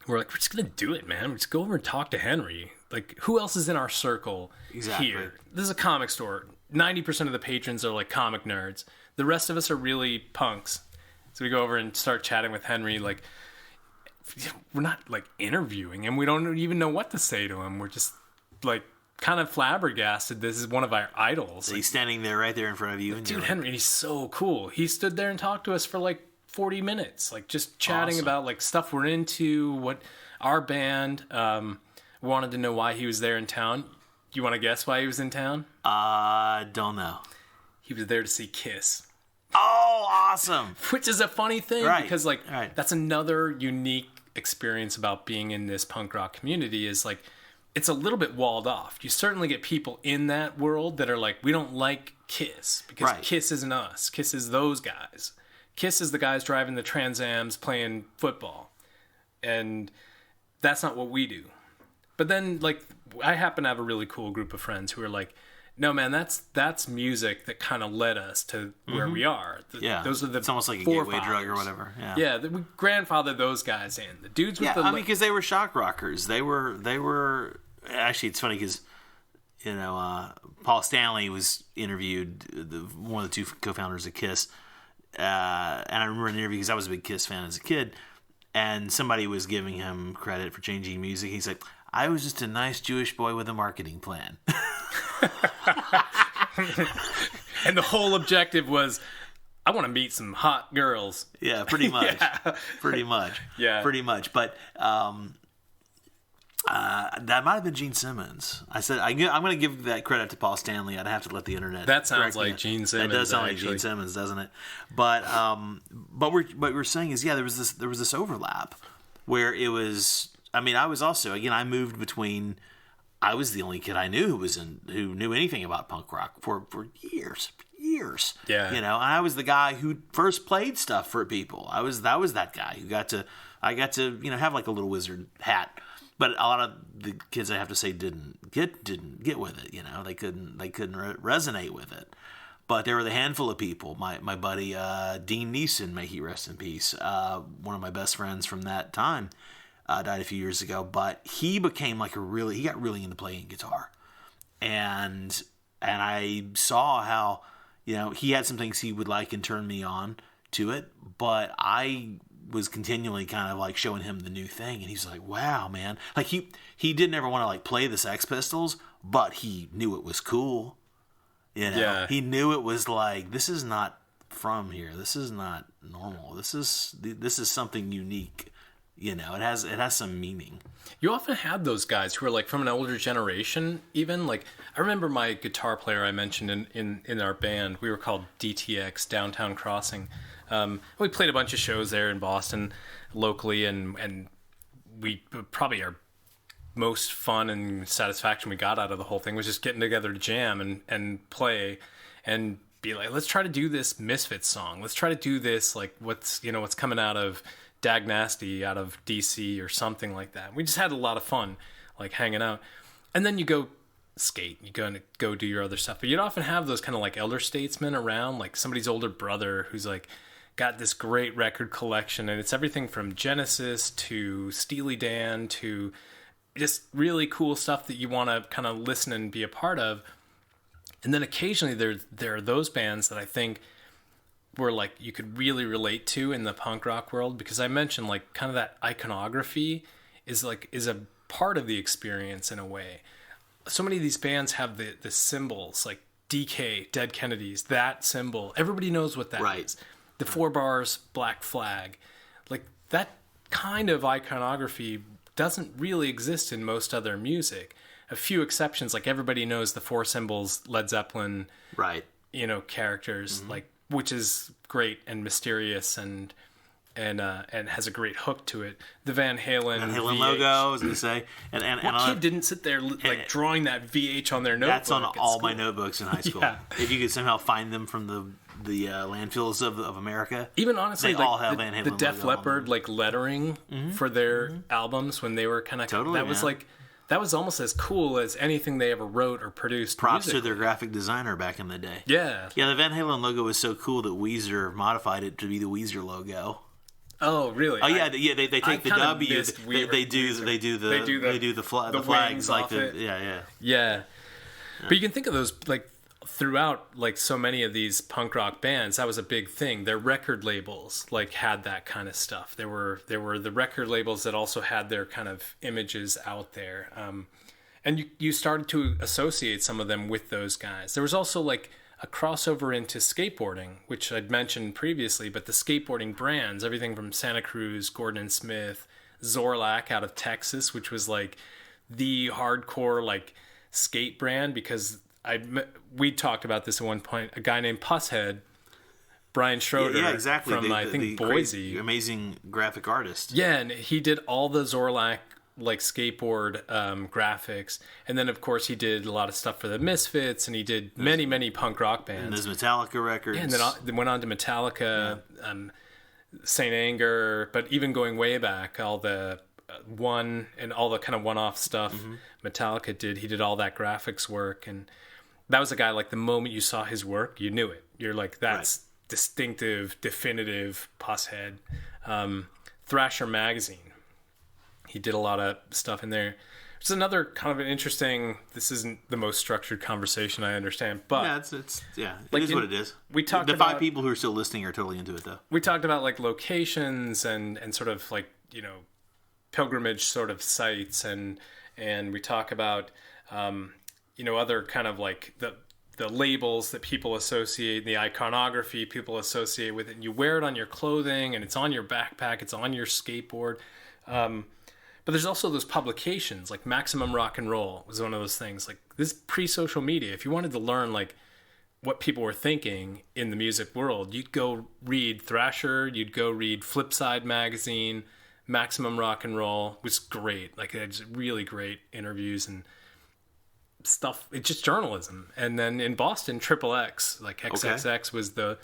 We're like, we're just gonna do it, man. We're just go over and talk to Henry. Like, who else is in our circle here? This is a comic store. 90% of the patrons are like comic nerds. The rest of us are really punks. So we go over and start chatting with Henry, like, we're not like interviewing him. We don't even know what to say to him. We're just like kind of flabbergasted. This is one of our idols. So he's standing there right there in front of you. Dude, Henry, he's so cool. He stood there and talked to us for like 40 minutes, like just chatting about like stuff we're into, what our band wanted to know why he was there in town. You want to guess why he was in town? Don't know. He was there to see Kiss. Oh, awesome. Which is a funny thing, because like that's another unique experience about being in this punk rock community, is like it's a little bit walled off. You certainly get people in that world that are like, we don't like Kiss because Kiss isn't us. Kiss is those guys. Kiss is the guys driving the Trans Ams playing football. And that's not what we do. But then, like, I happen to have a really cool group of friends who are like, no, man, that's music that kind of led us to where we are. Those are the it's almost like a gateway drug or whatever. Yeah, we grandfathered those guys in. The dudes with the... because they were shock rockers. They were... Actually, it's funny because, Paul Stanley was interviewed, one of the two co-founders of Kiss. And I remember an interview because I was a big Kiss fan as a kid. And somebody was giving him credit for changing music. He's like, I was just a nice Jewish boy with a marketing plan. And the whole objective was, I want to meet some hot girls. Yeah, pretty much. Pretty much. Yeah. Pretty much. But that might have been Gene Simmons. I said, I'm going to give that credit to Paul Stanley. I'd have to let the internet. That sounds like Gene Simmons. That does sound like Gene Simmons, doesn't it? But what we're saying is, there was this overlap where it was. I mean, I was also, again, I moved between. I was the only kid I knew who knew anything about punk rock for years. Yeah. And I was the guy who first played stuff for people. I was that guy who I got to have like a little wizard hat. But a lot of the kids, I have to say, didn't get with it. They couldn't resonate with it. But there were the handful of people. My buddy Dean Neeson, may he rest in peace. One of my best friends from that time died a few years ago. But he became like he got really into playing guitar, and I saw how he had some things he would like and turn me on to it. But I was continually kind of like showing him the new thing, and he's like, wow, man. Like he didn't ever want to like play the Sex Pistols, but he knew it was cool. Yeah. He knew it was like, this is not from here. This is not normal. This is something unique. It has some meaning. You often had those guys who are like from an older generation, even. Like, I remember my guitar player I mentioned in our band. We were called DTX, Downtown Crossing. We played a bunch of shows there in Boston locally, and we probably our most fun and satisfaction we got out of the whole thing was just getting together to jam and play and be like, let's try to do this Misfits song. Let's try to do this, like, what's coming out of Dag Nasty out of DC or something like that. We just had a lot of fun, like, hanging out. And then you go skate, you go do your other stuff. But you'd often have those kind of like elder statesmen around, like somebody's older brother who's like got this great record collection, and it's everything from Genesis to Steely Dan to just really cool stuff that you want to kind of listen and be a part of. And then occasionally there are those bands that I think were like you could really relate to in the punk rock world, because I mentioned like kind of that iconography is a part of the experience in a way. So many of these bands have the symbols like DK, Dead Kennedys, that symbol. Everybody knows what that is. The 4 bars, Black Flag. Like that kind of iconography doesn't really exist in most other music. A few exceptions, like everybody knows the 4 symbols, Led Zeppelin, characters, like, which is great and mysterious and has a great hook to it. The Van Halen logo, I was gonna say, and what kid didn't sit there like drawing that VH on their notebook? That's on all my notebooks in high school. Yeah. If you could somehow find them from the landfills of America, even honestly, they like all have Van Halen the Def Leppard like lettering for their albums when they were kind of that was almost as cool as anything they ever wrote or produced. Props to their graphic designer back in the day. Yeah. Yeah, the Van Halen logo was so cool that Weezer modified it to be the Weezer logo. Oh, really? Oh, yeah. They take the W. They do the flags like the yeah. But you can think of those like throughout like so many of these punk rock bands. That was a big thing. Their record labels like had that kind of stuff. There were the record labels that also had their kind of images out there, and you started to associate some of them with those guys. There was also like a crossover into skateboarding, which I'd mentioned previously, but the skateboarding brands, everything from Santa Cruz, Gordon and Smith, Zorlak out of Texas, which was like the hardcore like skate brand, because we talked about this at one point. A guy named Pusshead, Brian Schroeder, exactly. from I think Boise, amazing graphic artist. Yeah, and he did all the Zorlak like skateboard graphics, and then of course he did a lot of stuff for the Misfits, and he did many punk rock bands. And there's Metallica records. Yeah, and then went on to Metallica, Saint Anger, but even going way back, all the one and all the kind of one-off stuff Metallica did. He did all that graphics work, and that was a guy like the moment you saw his work, you knew it. You're like, that's distinctive, definitive Pusshead. Thrasher Magazine. He did a lot of stuff in there. It's another kind of an interesting. This isn't the most structured conversation I understand, but it is what it is. We talked the about 5 people who are still listening are totally into it, though. We talked about like locations and sort of like pilgrimage sort of sites, and we talk about other kind of like the labels that people associate, the iconography people associate with it, and you wear it on your clothing, and it's on your backpack, it's on your skateboard. But there's also those publications, like Maximum Rock and Roll was one of those things. Like this pre-social media, if you wanted to learn like what people were thinking in the music world, you'd go read Thrasher, you'd go read Flipside magazine. Maximum Rock and Roll was great. Like it's really great interviews and stuff. It's just journalism. And then in Boston, Triple X, like XXX was the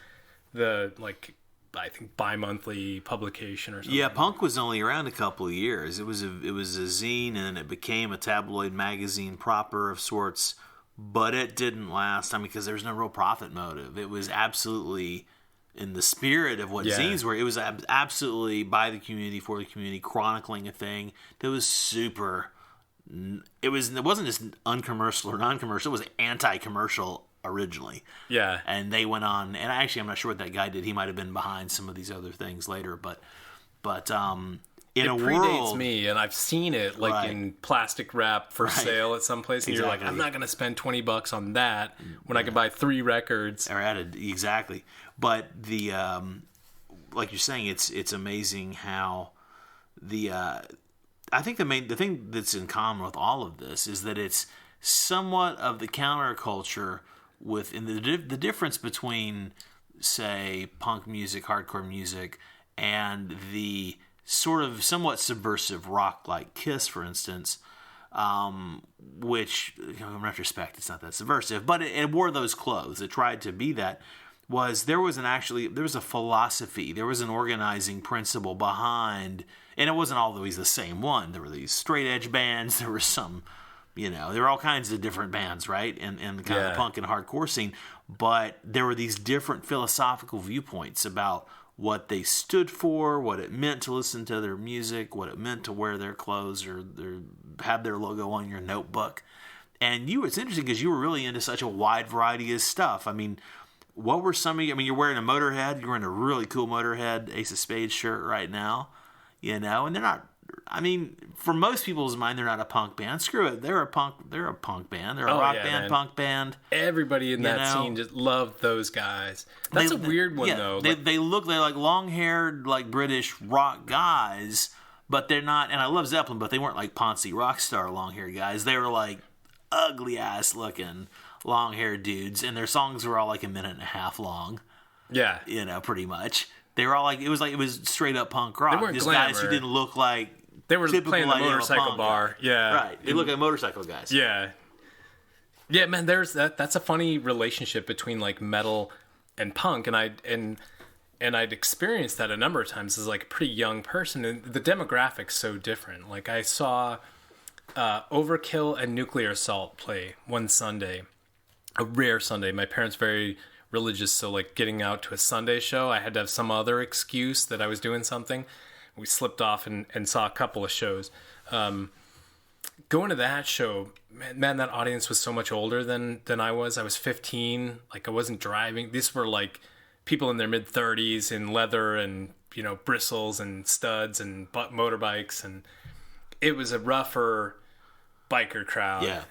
like I think bi-monthly publication or something. Yeah, punk was only around a couple of years. It was a zine, and then it became a tabloid magazine proper of sorts, but it didn't last. I mean, because there was no real profit motive. It was absolutely in the spirit of what zines were. It was absolutely by the community, for the community, chronicling a thing that was super. It wasn't just uncommercial or non-commercial. It was anti-commercial originally. Yeah. And they went on, and I'm not sure what that guy did. He might have been behind some of these other things later, but in a world, it predates me, and I've seen it like in plastic wrap for sale at some place, and you're like, I'm not going to spend $20 on that when I can buy 3 records. Exactly. But the like you're saying, it's amazing how I think the thing that's in common with all of this is that it's somewhat of the counterculture within the difference between, say, punk music, hardcore music, and the sort of somewhat subversive rock like Kiss, for instance, which, in retrospect, it's not that subversive, but it wore those clothes. It tried to be that. There was a philosophy, there was an organizing principle behind, and it wasn't always the same one. There were these straight edge bands, there were some, there were all kinds of different bands, right, in the kind of punk and hardcore scene, but there were these different philosophical viewpoints about what they stood for, what it meant to listen to their music, what it meant to wear their clothes or have their logo on your notebook. And it's interesting because you were really into such a wide variety of stuff. I mean, what were some of you? I mean, you're wearing a Motorhead. You're wearing a really cool Motorhead Ace of Spades shirt right now, and they're not. I mean, for most people's mind, they're not a punk band. Screw it, they're a punk band. They're a rock band, man. Punk band. Everybody in that scene just loved those guys. That's a weird one, though. They're like long-haired, like British rock guys, but they're not. And I love Zeppelin, but they weren't like Ponzi Rockstar long-haired guys. They were like ugly ass looking long-haired dudes, and their songs were all like a minute and a half long. Yeah, pretty much. They were all like it was straight up punk rock. They weren't These glamour. guys who didn't look like they were playing the motorcycle bar. Yeah, right. They look like motorcycle guys. Yeah, yeah, man. There's that's a funny relationship between like metal and punk, and I'd experienced that a number of times as like a pretty young person, and the demographics so different. Like I saw Overkill and Nuclear Assault play one Sunday, a rare Sunday. My parents very religious, so like getting out to a Sunday show, I had to have some other excuse that I was doing something. We slipped off and saw a couple of shows. Going to that show, man, that audience was so much older than I was. I was 15, like I wasn't driving. These were like people in their mid-30s in leather and bristles and studs and motorbikes, and it was a rougher biker crowd. Yeah.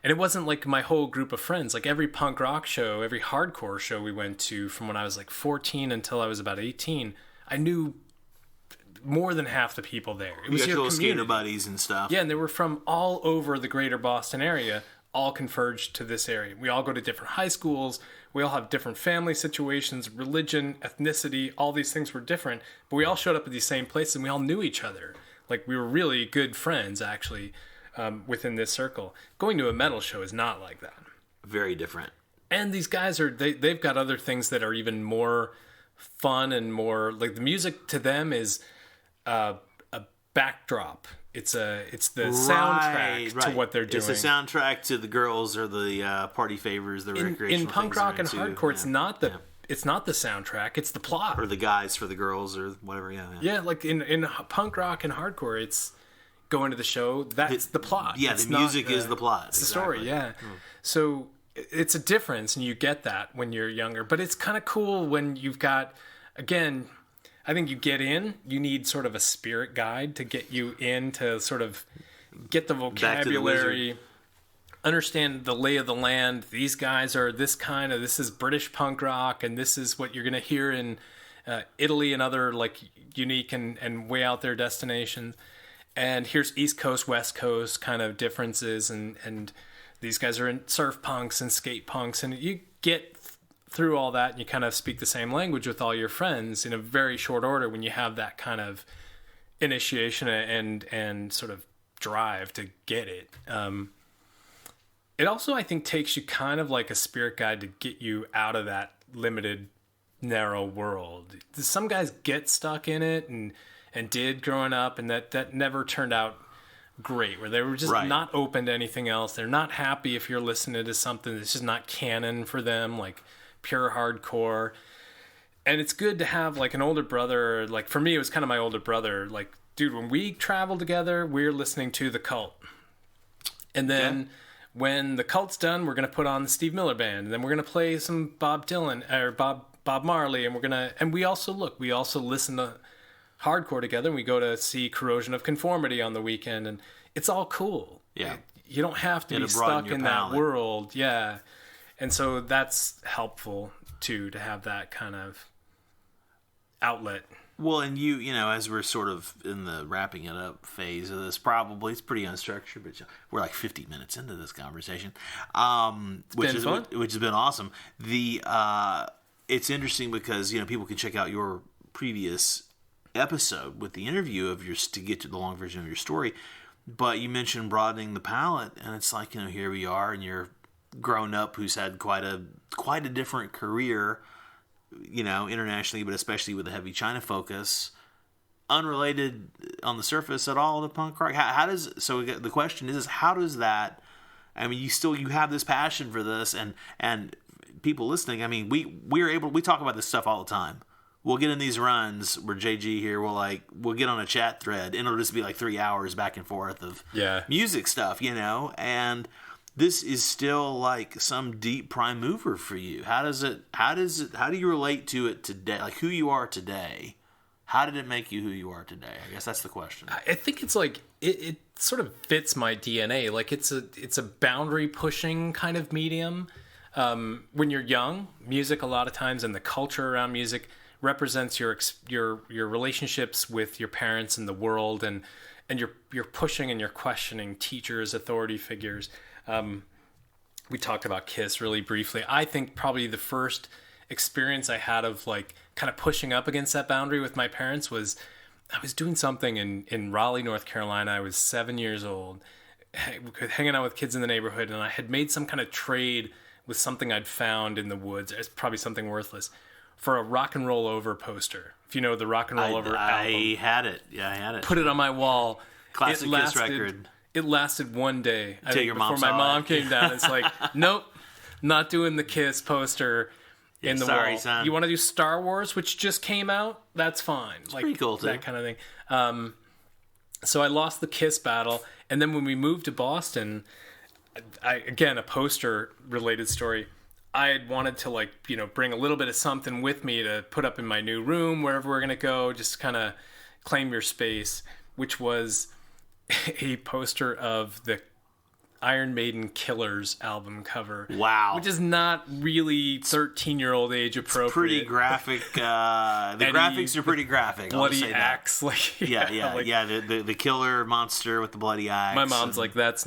And it wasn't like my whole group of friends. Like every punk rock show, every hardcore show we went to from when I was like 14 until I was about 18, I knew more than half the people there. It was your little community. skater buddies and stuff. Yeah, and they were from all over the greater Boston area, all converged to this area. We all go to different high schools. We all have different family situations, religion, ethnicity. All these things were different, but we all showed up at these same places, and we all knew each other. Like we were really good friends, actually. Within this circle. Going to a metal show is not like that. Very different. And these guys they've got other things that are even more fun and more like the music to them is a backdrop. It's the soundtrack to what they're doing. It's the soundtrack to the girls or the party favors, the recreational in punk things rock and hardcore. Yeah. It's not the soundtrack. It's the plot. Or the guys for the girls or whatever. Yeah. Like in punk rock and hardcore, it's going to the show, that's the plot. Yeah, it's the music is the plot. It's the story, yeah. So it's a difference, and you get that when you're younger. But it's kind of cool when you've got, again, I think you need sort of a spirit guide to get you in to sort of get the vocabulary, understand the lay of the land. These guys are this is British punk rock, and this is what you're going to hear in Italy and other like unique and way out there destinations. And here's East Coast, West Coast kind of differences, and these guys are in surf punks and skate punks, and you get through all that, and you kind of speak the same language with all your friends in a very short order when you have that kind of initiation and sort of drive to get it. It also, I think, takes you kind of like a spirit guide to get you out of that limited, narrow world. Some guys get stuck in it and did growing up, and that never turned out great, where they were just not open to anything else. They're not happy if you're listening to something that's just not canon for them, like pure hardcore. And it's good to have like an older brother. Like for me, it was kind of my older brother. Like, dude, when we travel together, we're listening to The Cult. And then when The Cult's done, we're going to put on the Steve Miller Band, and then we're going to play some Bob Dylan or Bob Marley, and we also listen to hardcore together, and we go to see Corrosion of Conformity on the weekend, and it's all cool. Yeah. You don't have to be stuck in that world. Yeah. And so that's helpful too, to have that kind of outlet. Well, and you know, as we're sort of in the wrapping it up phase of this, probably it's pretty unstructured, but we're like 50 minutes into this conversation, which has been awesome. It's interesting because, you know, people can check out your previous episode with the interview of yours to get to the long version of your story, but you mentioned broadening the palette, and it's like, you know, here we are, and you're grown up who's had quite a different career, you know, internationally, but especially with a heavy China focus, unrelated on the surface at all to punk rock. The question is, how does that, I mean, you have this passion for this, and people listening, I mean, we talk about this stuff all the time. we'll get in these runs where JG here we'll get on a chat thread and it'll just be like 3 hours back and forth of music stuff, and this is still like some deep prime mover for you. How do you relate to it today? Like who you are today? How did it make you who you are today? I guess that's the question. I think it's like it sort of fits my DNA. Like it's a boundary pushing kind of medium. When you're young, music a lot of times and the culture around music represents your relationships with your parents and the world, and you're pushing and you're questioning teachers, authority figures. We talked about Kiss really briefly. I think probably the first experience I had of like kind of pushing up against that boundary with my parents was I was doing something in Raleigh, North Carolina. I was 7 years old, hanging out with kids in the neighborhood, and I had made some kind of trade with something I'd found in the woods. It's probably something worthless, for a Rock and Roll Over poster. If you know the Rock and Roll Over album. I had it. Yeah, I had it. Put it on my wall. Classic Kiss record. It lasted one day. Before my mom came down. It's like, nope, not doing the Kiss poster in the wall. Son. You want to do Star Wars, which just came out? That's fine. It's pretty cool, too. That kind of thing. So I lost the Kiss battle. And then when we moved to Boston, again, a poster-related story, I had wanted to bring a little bit of something with me to put up in my new room, wherever we're going to go, just kind of claim your space, which was a poster of the Iron Maiden Killers album cover. Wow. Which is not really 13-year-old age appropriate. It's pretty graphic. The graphics are pretty graphic. Bloody axe. The killer monster with the bloody axe. My mom's like, that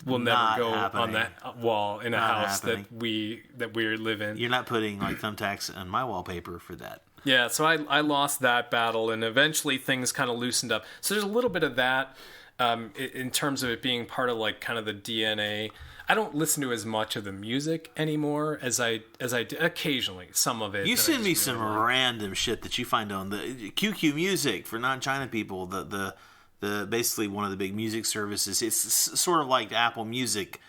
will never go on that wall in a house that we live in. You're not putting like thumbtacks on my wallpaper for that. Yeah, so I lost that battle, and eventually things kind of loosened up. So there's a little bit of that. In terms of it being part of like kind of the DNA. I don't listen to as much of the music anymore as I did occasionally. Some of it. You send me some random shit that you find on the QQ Music for non-China people. The basically one of the big music services. It's sort of like the Apple Music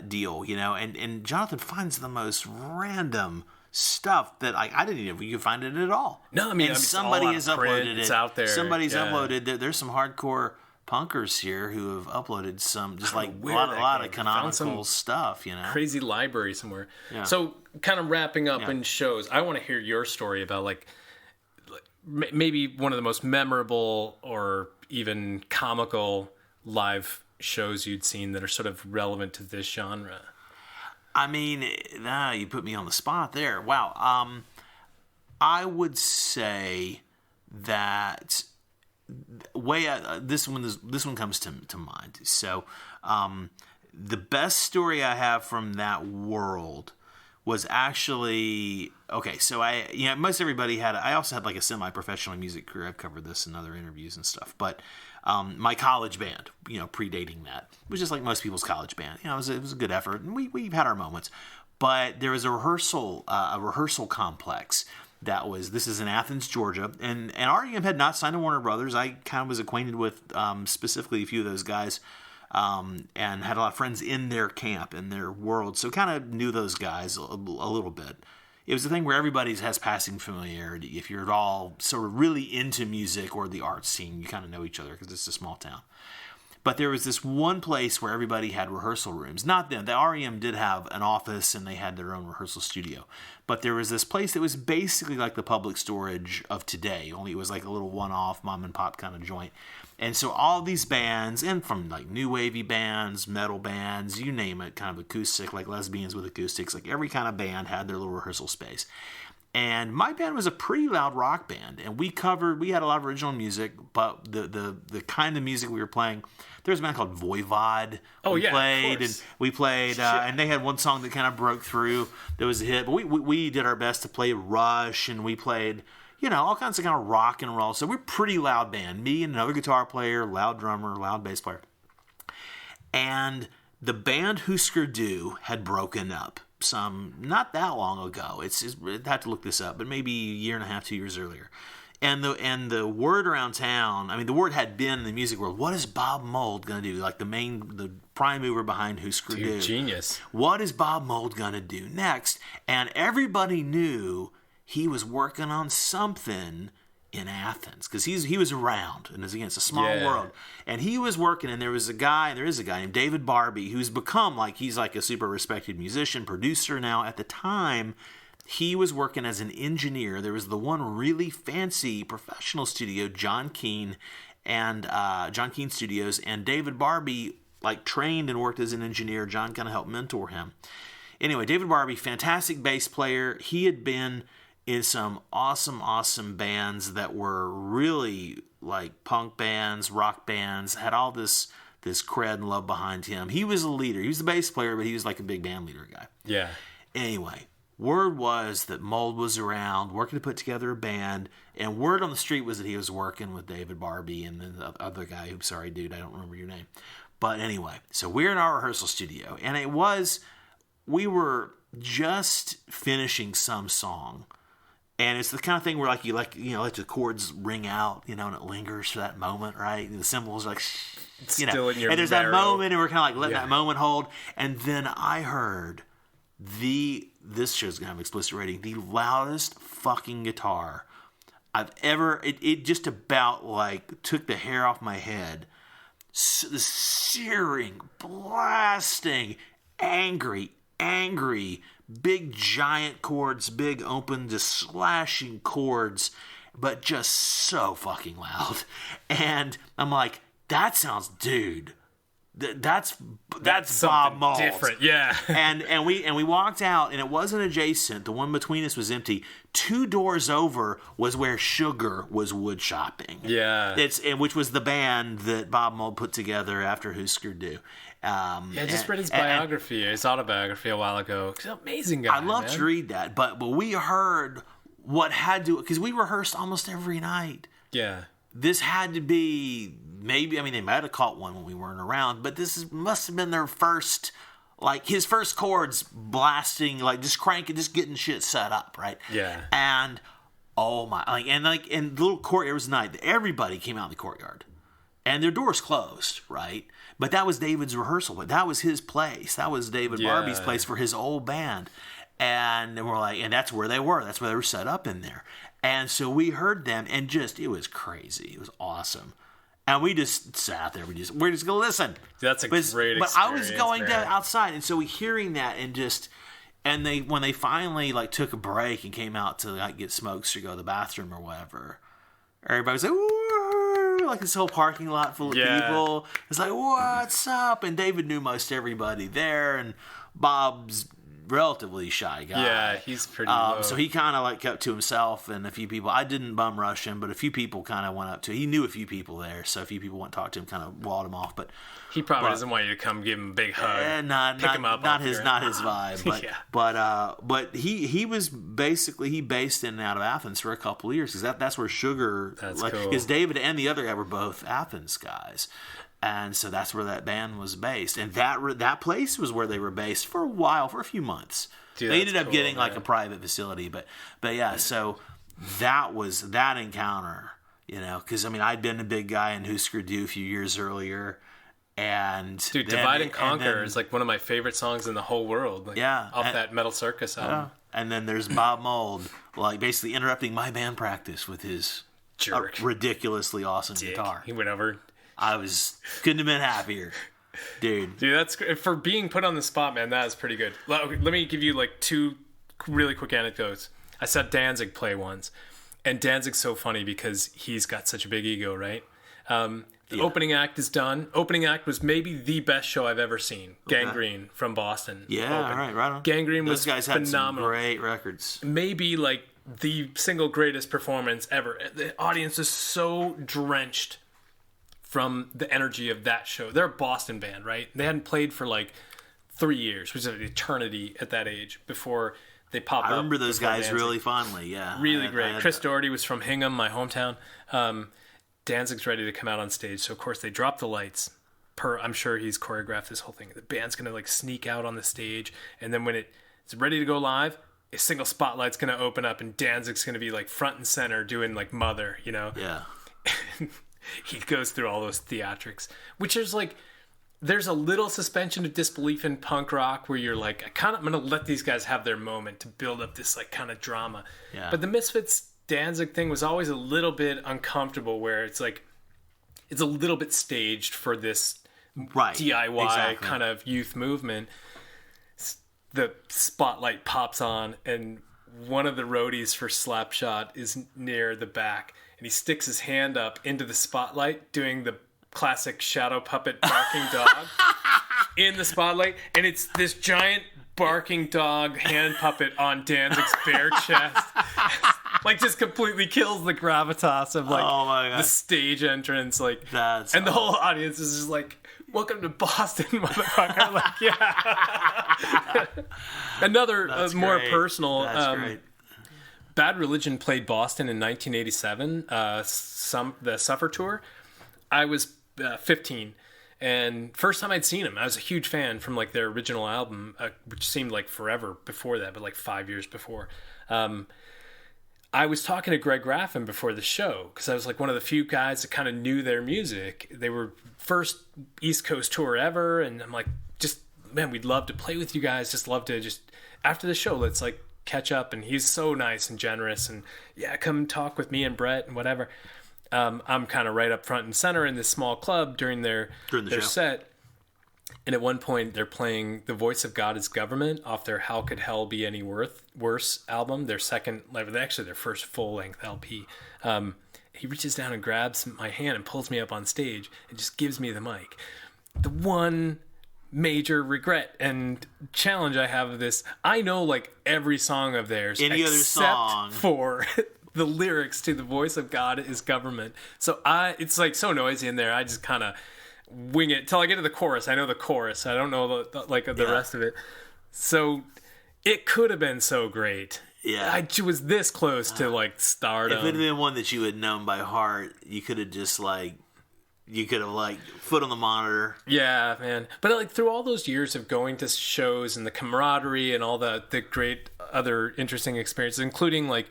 deal, And Jonathan finds the most random stuff that I didn't even know you could find it at all. No, I mean somebody has uploaded it. It's out there. Somebody's uploaded. There's some hardcore punkers here who have uploaded some just like a lot of canonical stuff, crazy library somewhere. Yeah. So kind of wrapping up in shows, I want to hear your story about like maybe one of the most memorable or even comical live shows you'd seen that are sort of relevant to this genre. I mean, you put me on the spot there. Wow. I would say that this one comes to mind. So, the best story I have from that world was actually okay. So most everybody had. I also had like a semi-professional music career. I've covered this in other interviews and stuff. But my college band, predating that, was just like most people's college band. It was a good effort, and we've had our moments. But there was a rehearsal complex. This is in Athens, Georgia, and REM had not signed to Warner Brothers. I kind of was acquainted with specifically a few of those guys, and had a lot of friends in their camp, in their world, so kind of knew those guys a little bit. It was a thing where everybody has passing familiarity. If you're at all sort of really into music or the art scene, you kind of know each other because it's a small town. But there was this one place where everybody had rehearsal rooms. Not them. The REM did have an office and they had their own rehearsal studio. But there was this place that was basically like the public storage of today. Only it was like a little one-off mom and pop kind of joint. And so all these bands, and from like new wavy bands, metal bands, you name it, kind of acoustic, like lesbians with acoustics, like every kind of band had their little rehearsal space. And my band was a pretty loud rock band, and we had a lot of original music, but the kind of music we were playing, there was a band called Voivod. We played, and they had one song that kind of broke through. That was a hit, but we did our best to play Rush, and we played, all kinds of kind of rock and roll. So we're a pretty loud band. Me and another guitar player, loud drummer, loud bass player. And the band Husker Du had broken up. Not that long ago. I'd have to look this up, but maybe a year and a half, 2 years earlier. And the word around town, I mean, the word had been in the music world, what is Bob Mould going to do? Like the prime mover behind Husker Du. Genius. What is Bob Mould going to do next? And everybody knew he was working on something in Athens, because he was around, and again, it's a small world, and he was working, and there is a guy named David Barbie, who's become he's like a super respected musician, producer now. At the time, he was working as an engineer. There was the one really fancy professional studio, John Keane Studios, and David Barbie trained and worked as an engineer. John kind of helped mentor him. Anyway, David Barbie, fantastic bass player. He had been in some awesome bands that were really punk bands, rock bands, had all this cred and love behind him. He was a leader. He was the bass player, but he was a big band leader guy. Yeah. Anyway, word was that Mold was around, working to put together a band, and word on the street was that he was working with David Barbie and then the other guy, who, sorry dude, I don't remember your name. But anyway, so we're in our rehearsal studio, and we were just finishing some song. And it's the kind of thing where you let the chords ring out, and it lingers for that moment, right? And the cymbals are still in your and there's marrow. that moment, and we're kind of letting that moment hold. And then I heard this show's gonna have an explicit rating, the loudest fucking guitar I've ever. It just about took the hair off my head. The searing, blasting, angry, big giant chords, big open, just slashing chords, but just so fucking loud. And I'm like, that sounds, dude, that's Bob Mould. Different, yeah. and we walked out, and it wasn't adjacent. The one between us was empty. 2 doors over was where Sugar was wood shopping. Yeah. Which was the band that Bob Mould put together after Husker Du. I just read his biography, his autobiography a while ago. He's an amazing guy. I love to read that, but we heard what had to, because we rehearsed almost every night. Yeah. This had to be maybe, they might have caught one when we weren't around, but must have been their first, his first chords blasting, just cranking, just getting shit set up, right? Yeah. And oh my, and the little courtyard was night. Everybody came out in the courtyard, and their doors closed, right? But that was David's rehearsal. But that was his place. That was David Barbie's place for his old band. And we're and that's where they were. That's where they were set up in there. And so we heard them, and it was crazy. It was awesome. And we just sat there. We're just going to listen. That's a great experience. But I was going outside, and so we hearing that, and when they finally took a break and came out to get smokes or go to the bathroom or whatever, everybody was ooh, this whole parking lot full of people. It's what's up? And David knew most everybody there, and Bob's relatively shy guy. Yeah, he's pretty low. So he kind of kept to himself, and a few people, I didn't bum rush him, but a few people kind of went up to him. He knew a few people there, so a few people went and talked to him, kind of walled him off. But he probably doesn't want you to come give him a big hug, pick him up. Not his vibe. But but he was basically, he based in and out of Athens for a couple of years, because that's where Sugar. That's cool. Because David and the other guy were both Athens guys. And so that's where that band was based. And that place was where they were based for a while, for a few months. Dude, they ended up getting a private facility. But yeah, so that was that encounter, because I'd been a big guy in Husker Du a few years earlier. And dude, Divide and Conquer is one of my favorite songs in the whole world. Off that Metal Circus album. Yeah. And then there's Bob Mould, basically interrupting my band practice with his ridiculously awesome guitar. He went over. I couldn't have been happier, dude. Dude, that's for being put on the spot, man. That is pretty good. Let me give you 2 really quick anecdotes. I saw Danzig play once, and Danzig's so funny because he's got such a big ego, right? The opening act is done. Opening act was maybe the best show I've ever seen. Gangrene from Boston. Yeah, all right on. Gangrene was phenomenal. Those guys had some great records. Maybe the single greatest performance ever. The audience is so drenched from the energy of that show. They're a Boston band, right? They hadn't played for 3 years, which is an eternity at that age, before they popped up. I remember those guys Danzig really fondly, yeah. Really great. Chris Doherty was from Hingham, my hometown. Danzig's ready to come out on stage, so of course they drop the lights. I'm sure he's choreographed this whole thing. The band's going to sneak out on the stage, and then when it's ready to go live, a single spotlight's going to open up, and Danzig's going to be front and center doing Mother, Yeah. He goes through all those theatrics, which is there's a little suspension of disbelief in punk rock where you're like, I'm going to let these guys have their moment to build up this like kind of drama. Yeah. But the Misfits Danzig thing was always a little bit uncomfortable, where it's like, it's a little bit staged for this DIY kind of youth movement. The spotlight pops on, and one of the roadies for Slapshot is near the back, and he sticks his hand up into the spotlight doing the classic shadow puppet barking dog in the spotlight, and it's this giant barking dog hand puppet on Danzig's bare chest. Like, just completely kills the gravitas of like the stage entrance. Like, and the whole audience is just like, "Welcome to Boston, motherfucker!" Like, yeah. Another more personal. That's great. Bad Religion played Boston in 1987. The Suffer Tour. I was 15, and first time I'd seen them, I was a huge fan from like their original album, which seemed like forever before that, but like 5 years before. I was talking to Greg Graffin before the show because I was like one of the few guys that kind of knew their music. They were first East Coast tour ever, and I'm like, just, man, we'd love to play with you guys. Just love to after the show, let's like catch up. And he's so nice and generous, and yeah, come talk with me and Brett and whatever. I'm kind of right up front and center in this small club during their set. And at one point, they're playing The Voice of God is Government off their How Could Hell Be Any Worse album, their their first full-length LP. He reaches down and grabs my hand and pulls me up on stage and just gives me the mic. The one major regret and challenge I have of this, I know like every song of theirs except for the lyrics to The Voice of God is Government. So it's like so noisy in there, I just kind of wing it till I get to the chorus. I know the chorus. I don't know the rest of it. So it could have been so great. Yeah, I was this close to like stardom. If it had been one that you had known by heart, you could have foot on the monitor. Yeah, man. But like through all those years of going to shows and the camaraderie and all the great other interesting experiences, including like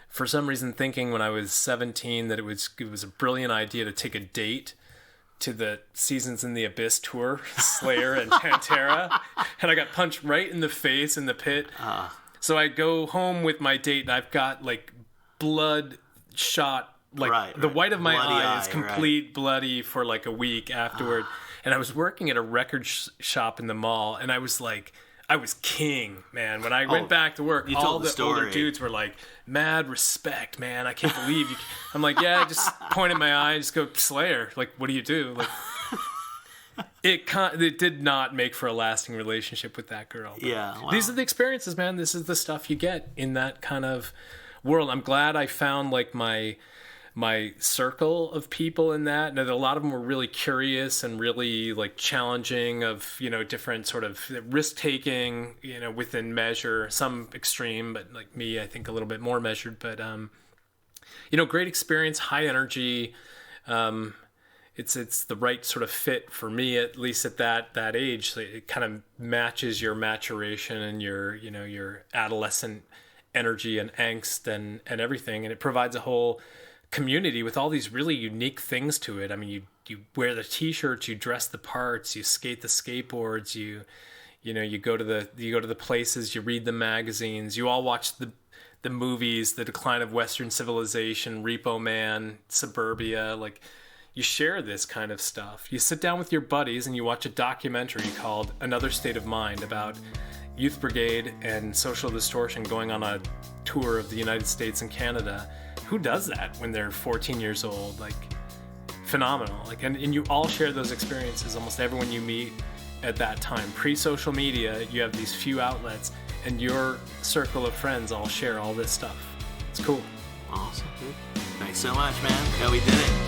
for some reason thinking when I was 17 that it was a brilliant idea to take a date to the Seasons in the Abyss tour, Slayer and Pantera, and I got punched right in the face in the pit. So I go home with my date, and I've got like blood shot, like the white of my eye is complete bloody for like a week afterward. And I was working at a record shop in the mall, and I was like, I was king, man. When I went back to work, all the older dudes were like, mad respect, man. I can't believe you. I'm like, yeah, just point at my eye, just go Slayer. Like, what do you do? Like, it did not make for a lasting relationship with that girl. Yeah, wow. These are the experiences, man. This is the stuff you get in that kind of world. I'm glad I found like my circle of people in that, and a lot of them were really curious and really like challenging of, you know, different sort of risk taking, you know, within measure, some extreme, but like me, I think a little bit more measured, but you know, great experience, high energy. It's the right sort of fit for me, at least at that age. So it kind of matches your maturation and your adolescent energy and angst and everything, and it provides a whole community with all these really unique things to it. I mean, you wear the t-shirts, you dress the parts, you skate the skateboards, you go to the places, you read the magazines, you all watch the movies, The Decline of Western Civilization, Repo Man, Suburbia. Like, you share this kind of stuff. You sit down with your buddies and you watch a documentary called Another State of Mind about Youth Brigade and Social Distortion going on a tour of the United States and Canada. Who does that when they're 14 years old? Like, phenomenal. Like, and you all share those experiences. Almost everyone you meet at that time. Pre-social media, you have these few outlets, and your circle of friends all share all this stuff. It's cool. Awesome. Thanks so much, man. Yeah, we did it.